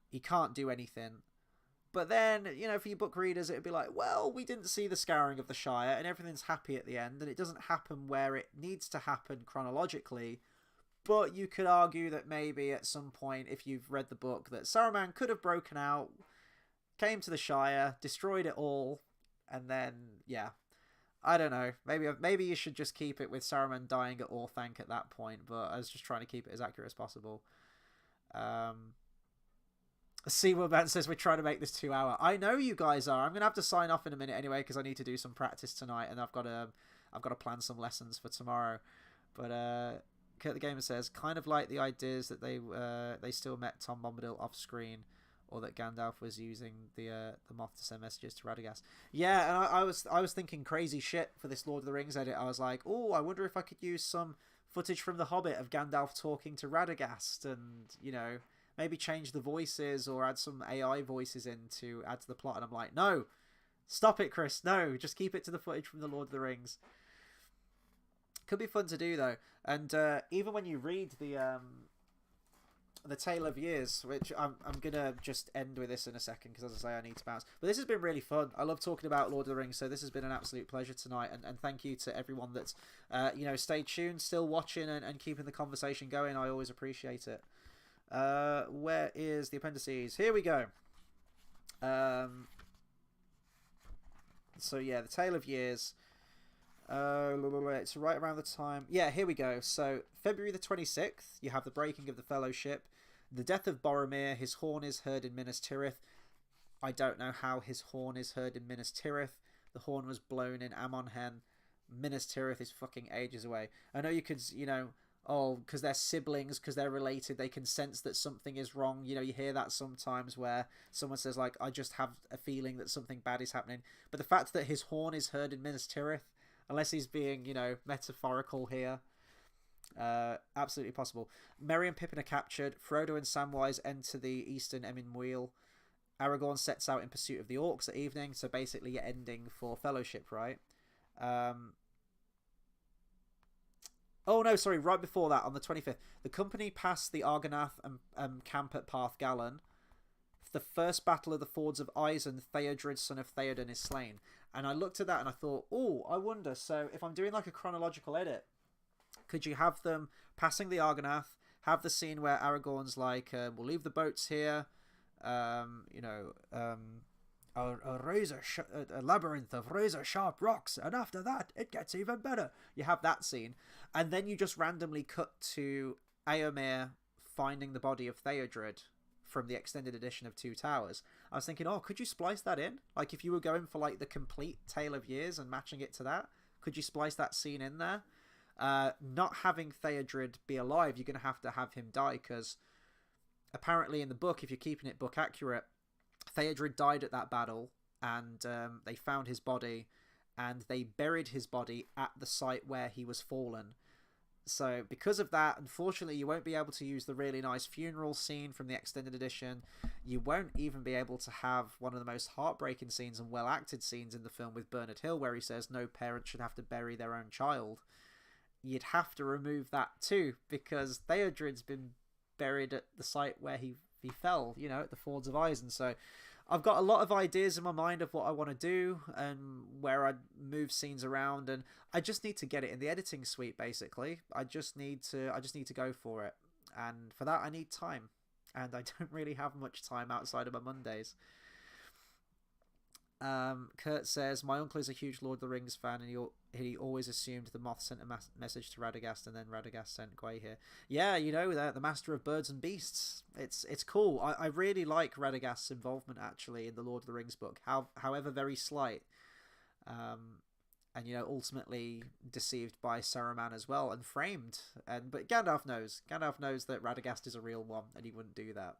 He can't do anything. But then, you know, for you book readers, it would be like, well, we didn't see the Scouring of the Shire, and everything's happy at the end, and it doesn't happen where it needs to happen chronologically. But you could argue that maybe at some point, if you've read the book, that Saruman could have broken out, came to the Shire, destroyed it all, and then, yeah. I don't know. Maybe you should just keep it with Saruman dying at Orthanc at that point, but I was just trying to keep it as accurate as possible. Seaward Man says we're trying to make this 2 hour. I know you guys are. I'm going to have to sign off in a minute anyway, because I need to do some practice tonight, and I've got to plan some lessons for tomorrow. But, Kurt the Gamer says, kind of like the ideas that they still met Tom Bombadil off screen, or that Gandalf was using the moth to send messages to Radagast. Yeah, and I was thinking crazy shit for this Lord of the Rings edit. I was like, oh, I wonder if I could use some footage from The Hobbit of Gandalf talking to Radagast, and, you know, maybe change the voices or add some AI voices in to add to the plot. And I'm like, no, stop it, Chris. No, just keep it to the footage from The Lord of the Rings. Could be fun to do, though. And even when you read the Tale of Years, which I'm going to just end with this in a second, because as I say, I need to bounce. But this has been really fun. I love talking about Lord of the Rings, so this has been an absolute pleasure tonight. And thank you to everyone that's, you know, stayed tuned, still watching and keeping the conversation going. I always appreciate it. Where is the appendices? Here we go. So, yeah, the Tale of Years. It's right around the time. Yeah, here we go. So, February the 26th, you have the breaking of the Fellowship, the death of Boromir. His horn is heard in Minas Tirith. I don't know how his horn is heard in Minas Tirith. the horn was blown in Amon Hen. Minas Tirith is fucking ages away. I know you could, you know, oh, because they're siblings, because they're related, they can sense that something is wrong. You know, you hear that sometimes where someone says, like, I just have a feeling that something bad is happening. But the fact that his horn is heard in Minas Tirith, unless he's being, you know, metaphorical here, absolutely possible. Merry and Pippin are captured. Frodo and Samwise enter the eastern Emyn Muil. Aragorn sets out in pursuit of the orcs at evening, so basically ending for Fellowship, right? Oh no, sorry, right before that, on the 25th, the company passed the Argonath and camp at Parth Galan. The first battle of the Fords of Isen, Theodred, son of Theoden, is slain. And I looked at that and I thought, oh, I wonder, so if I'm doing like a chronological edit, could you have them passing the Argonath, have the scene where Aragorn's like, we'll leave the boats here, you know, a labyrinth of razor-sharp rocks, and after that, it gets even better. You have that scene, and then you just randomly cut to Éomer finding the body of Theodred from the extended edition of Two Towers. I was thinking, oh, could you splice that in? Like, if you were going for, like, the complete Tale of Years and matching it to that, could you splice that scene in there? Not having Theodred be alive, you're going to have him die, because apparently in the book, if you're keeping it book accurate, Theodred died at that battle, and they found his body, and they buried his body at the site where he was fallen. So because of that, unfortunately, you won't be able to use the really nice funeral scene from the extended edition. You won't even be able to have one of the most heartbreaking scenes and well-acted scenes in the film with Bernard Hill, where he says no parent should have to bury their own child. You'd have to remove that too, because Theodred's been buried at the site where he fell, you know, at the Fords of Isen. So I've got a lot of ideas in my mind of what I want to do and where I'd move scenes around, and I just need to get it in the editing suite, basically. I just need to go for it, and for that I need time, and I don't really have much time outside of my Mondays. Kurt says, my uncle is a huge Lord of the Rings fan, and he always assumed the moth sent a message to Radagast, and then Radagast sent Gwei here. Yeah, you know, the master of birds and beasts. It's cool. I really like Radagast's involvement, actually, in the Lord of the Rings book, however very slight. And, you know, ultimately deceived by Saruman as well, and framed. But Gandalf knows that Radagast is a real one, and he wouldn't do that.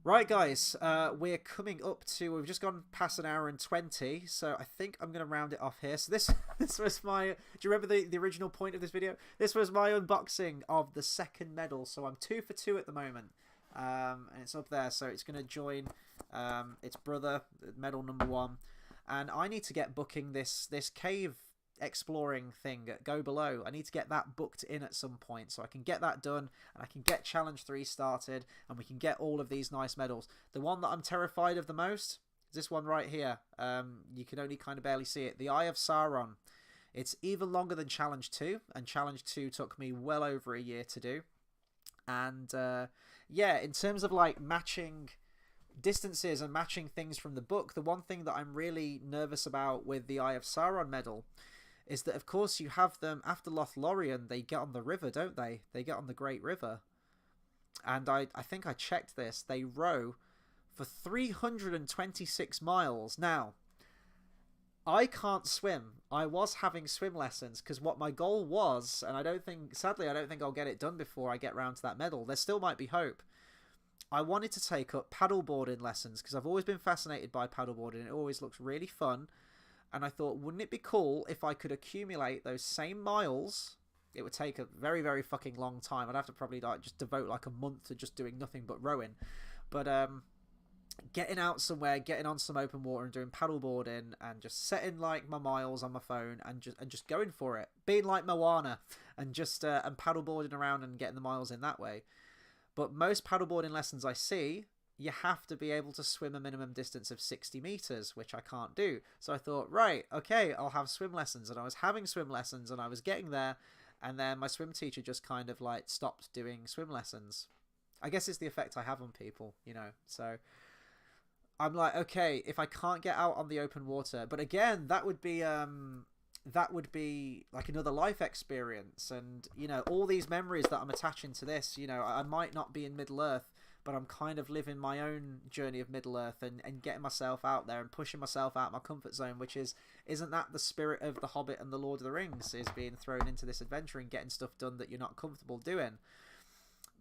Right, guys, we're coming up to, we've just gone past an hour and 20, so I think I'm going to round it off here. So this was my, do you remember the original point of this video? This was my unboxing of the second medal, so I'm 2 for 2 at the moment, and it's up there, so it's going to join its brother, medal number 1, and I need to get booking this cave exploring thing at Go Below. I need to get that booked in at some point, so I can get that done, and I can get Challenge 3 started, and we can get all of these nice medals. The one that I'm terrified of the most is this one right here. You can only kind of barely see it. The Eye of Sauron. It's even longer than Challenge 2, and Challenge 2 took me well over a year to do. And yeah, in terms of like matching distances and matching things from the book, the one thing that I'm really nervous about with the Eye of Sauron medal is that, of course, you have them after Lothlorien. They get on the river, don't they? They get on the Great River. And I think I checked this. They row for 326 miles. Now, I can't swim. I was having swim lessons because what my goal was, and sadly, I don't think I'll get it done before I get round to that medal. There still might be hope. I wanted to take up paddleboarding lessons because I've always been fascinated by paddleboarding. It always looks really fun. And I thought, wouldn't it be cool if I could accumulate those same miles? It would take a very, very fucking long time. I'd have to probably like just devote like a month to just doing nothing but rowing. But getting out somewhere, getting on some open water and doing paddleboarding and just setting like my miles on my phone and just going for it. Being like Moana and just and paddleboarding around and getting the miles in that way. But most paddleboarding lessons I see, you have to be able to swim a minimum distance of 60 meters, which I can't do. So I thought, right, okay, I'll have swim lessons. And I was having swim lessons and I was getting there. And then my swim teacher just kind of like stopped doing swim lessons. I guess it's the effect I have on people, you know. So I'm like, okay, if I can't get out on the open water, but again, that would be like another life experience. And, you know, all these memories that I'm attaching to this, you know, I might not be in Middle Earth, but I'm kind of living my own journey of Middle-earth and getting myself out there and pushing myself out of my comfort zone, which isn't that the spirit of The Hobbit and The Lord of the Rings, is being thrown into this adventure and getting stuff done that you're not comfortable doing.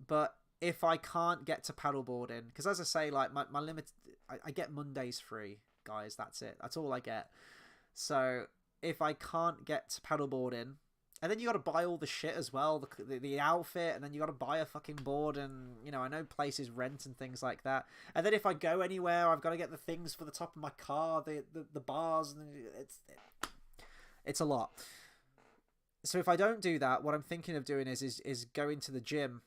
But if I can't get to paddleboarding, because as I say, like my limit, I get Mondays free, guys, that's it, that's all I get. So if I can't get to paddleboarding, and then you got to buy all the shit as well, the outfit, and then you got to buy a fucking board, and you know, I know places rent and things like that. And then if I go anywhere, I've got to get the things for the top of my car, the bars, and it's a lot. So if I don't do that, what I'm thinking of doing is going to the gym,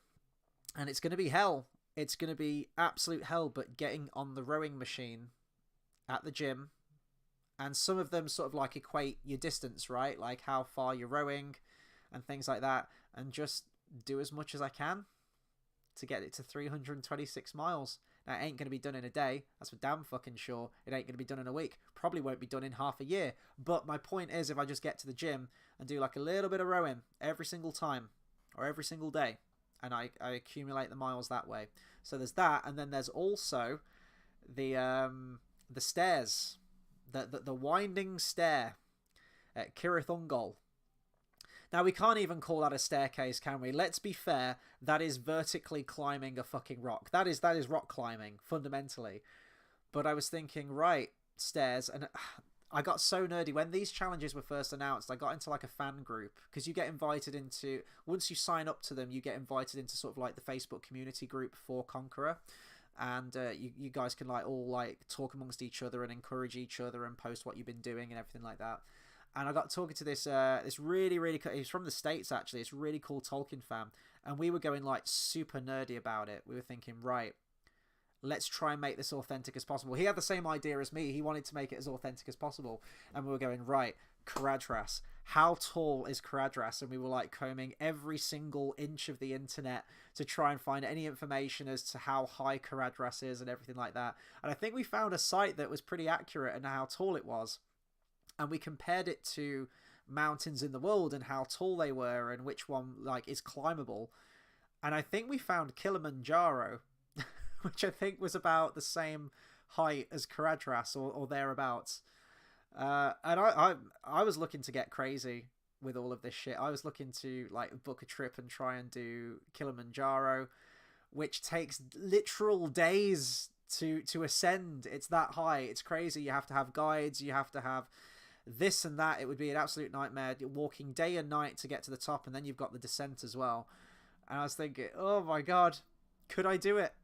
and it's going to be hell. It's going to be absolute hell. But getting on the rowing machine at the gym. And some of them sort of like equate your distance, right? Like how far you're rowing and things like that. And just do as much as I can to get it to 326 miles. Now, it ain't going to be done in a day. That's for damn fucking sure. It ain't going to be done in a week. Probably won't be done in half a year. But my point is, if I just get to the gym and do like a little bit of rowing every single time or every single day, and I accumulate the miles that way. So there's that. And then there's also the stairs. The winding stair at Cirith Ungol. Now, we can't even call that a staircase, can we? Let's be fair, that is vertically climbing a fucking rock. That is rock climbing, fundamentally. But I was thinking, right, stairs, and I got so nerdy. When these challenges were first announced, I got into like a fan group, because you get invited into, once you sign up to them, you get invited into sort of like the Facebook community group for Conqueror. And you guys can like all like talk amongst each other and encourage each other and post what you've been doing and everything like that. And I got talking to this really he's from the States actually. It's really cool Tolkien fan, and we were going like super nerdy about it. We were thinking, right, let's try and make this authentic as possible. He had the same idea as me. He wanted to make it as authentic as possible, and we were going, right, Caradhras, how tall is Caradhras? And we were like combing every single inch of the internet to try and find any information as to how high Caradhras is and everything like that. And I think we found a site that was pretty accurate in how tall it was. And we compared it to mountains in the world and how tall they were and which one like is climbable. And I think we found Kilimanjaro, which I think was about the same height as Caradhras or thereabouts. And I was looking to get crazy with all of this shit. I was looking to like book a trip and try and do Kilimanjaro, which takes literal days to ascend. It's that high. It's crazy. You have to have guides. You have to have this and that. It would be an absolute nightmare. You're walking day and night to get to the top, and then you've got the descent as well. And I was thinking, oh my god, could I do it?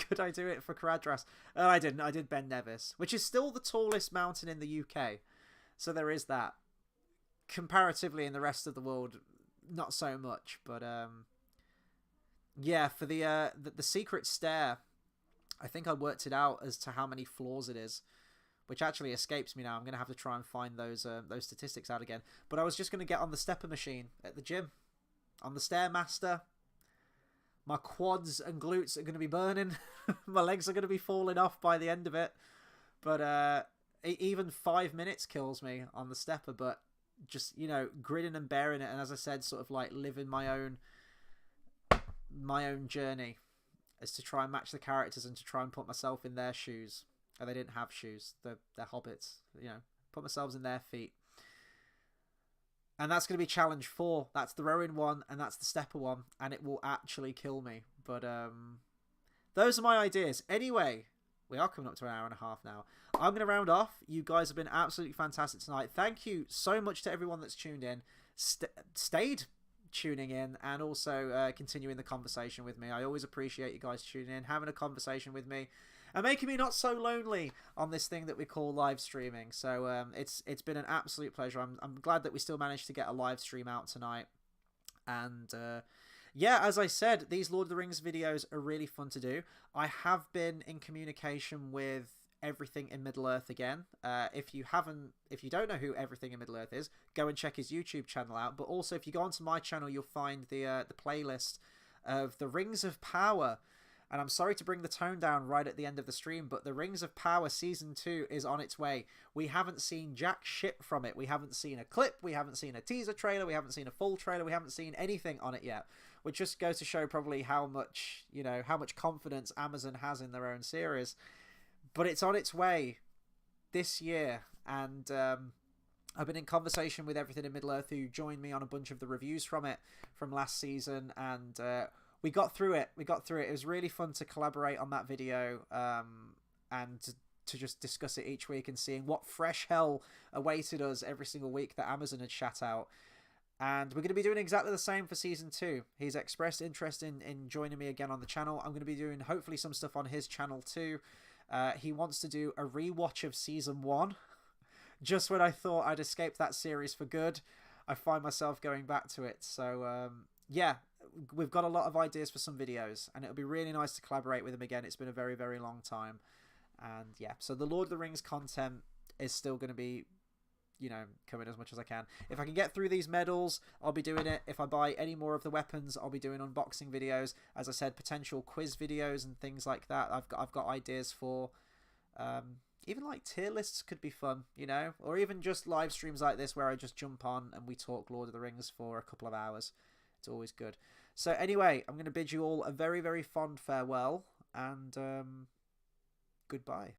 Could I do it for Caradhras? And I didn't. I did Ben Nevis, which is still the tallest mountain in the UK. So there is that. Comparatively in the rest of the world, not so much. But yeah, for the secret stair, I think I worked it out as to how many floors it is, which actually escapes me now. I'm going to have to try and find those statistics out again. But I was just going to get on the stepper machine at the gym, on the Stairmaster. My quads and glutes are going to be burning. My legs are going to be falling off by the end of it. But even 5 minutes kills me on the stepper. But just, you know, grinning and bearing it. And as I said, sort of like living my own journey as to try and match the characters and to try and put myself in their shoes. And they didn't have shoes. They're hobbits. You know, put myself in their feet. And that's going to be challenge 4. That's the rowing one, and that's the stepper one, and it will actually kill me. But those are my ideas. Anyway, we are coming up to an hour and a half now. I'm going to round off. You guys have been absolutely fantastic tonight. Thank you so much to everyone that's tuned in, stayed tuning in, and also continuing the conversation with me. I always appreciate you guys tuning in, having a conversation with me, and making me not so lonely on this thing that we call live streaming. So it's been an absolute pleasure. I'm glad that we still managed to get a live stream out tonight. And yeah, as I said, these Lord of the Rings videos are really fun to do. I have been in communication with Everything in Middle-earth again. If you don't know who Everything in Middle-earth is, go and check his YouTube channel out. But also, if you go onto my channel, you'll find the playlist of the Rings of Power. And I'm sorry to bring the tone down right at the end of the stream, but the Rings of Power Season 2 is on its way. We haven't seen jack shit from it. We haven't seen a clip. We haven't seen a teaser trailer. We haven't seen a full trailer. We haven't seen anything on it yet. which just goes to show probably how much, you know, how much confidence Amazon has in their own series. But it's on its way this year, and I've been in conversation with Everything in Middle-earth, who joined me on a bunch of the reviews from it from last season, and we got through it. It was really fun to collaborate on that video, and to just discuss it each week and seeing what fresh hell awaited us every single week that Amazon had shat out. And we're going to be doing exactly the same for Season 2. He's expressed interest in joining me again on the channel. I'm going to be doing hopefully some stuff on his channel too. He wants to do a rewatch of Season 1. Just when I thought I'd escaped that series for good, I find myself going back to it. So, yeah, we've got a lot of ideas for some videos, and it'll be really nice to collaborate with him again. It's been a very, very long time. And, yeah, so the Lord of the Rings content is still going to be, you know, coming as much as I can. If I can get through these medals, I'll be doing it. If I buy any more of the weapons, I'll be doing unboxing videos. As I said, potential quiz videos and things like that. I've got ideas for. Even like tier lists could be fun, you know, or even just live streams like this where I just jump on and we talk Lord of the Rings for a couple of hours. It's always good. So anyway, I'm going to bid you all a very, very fond farewell, and goodbye.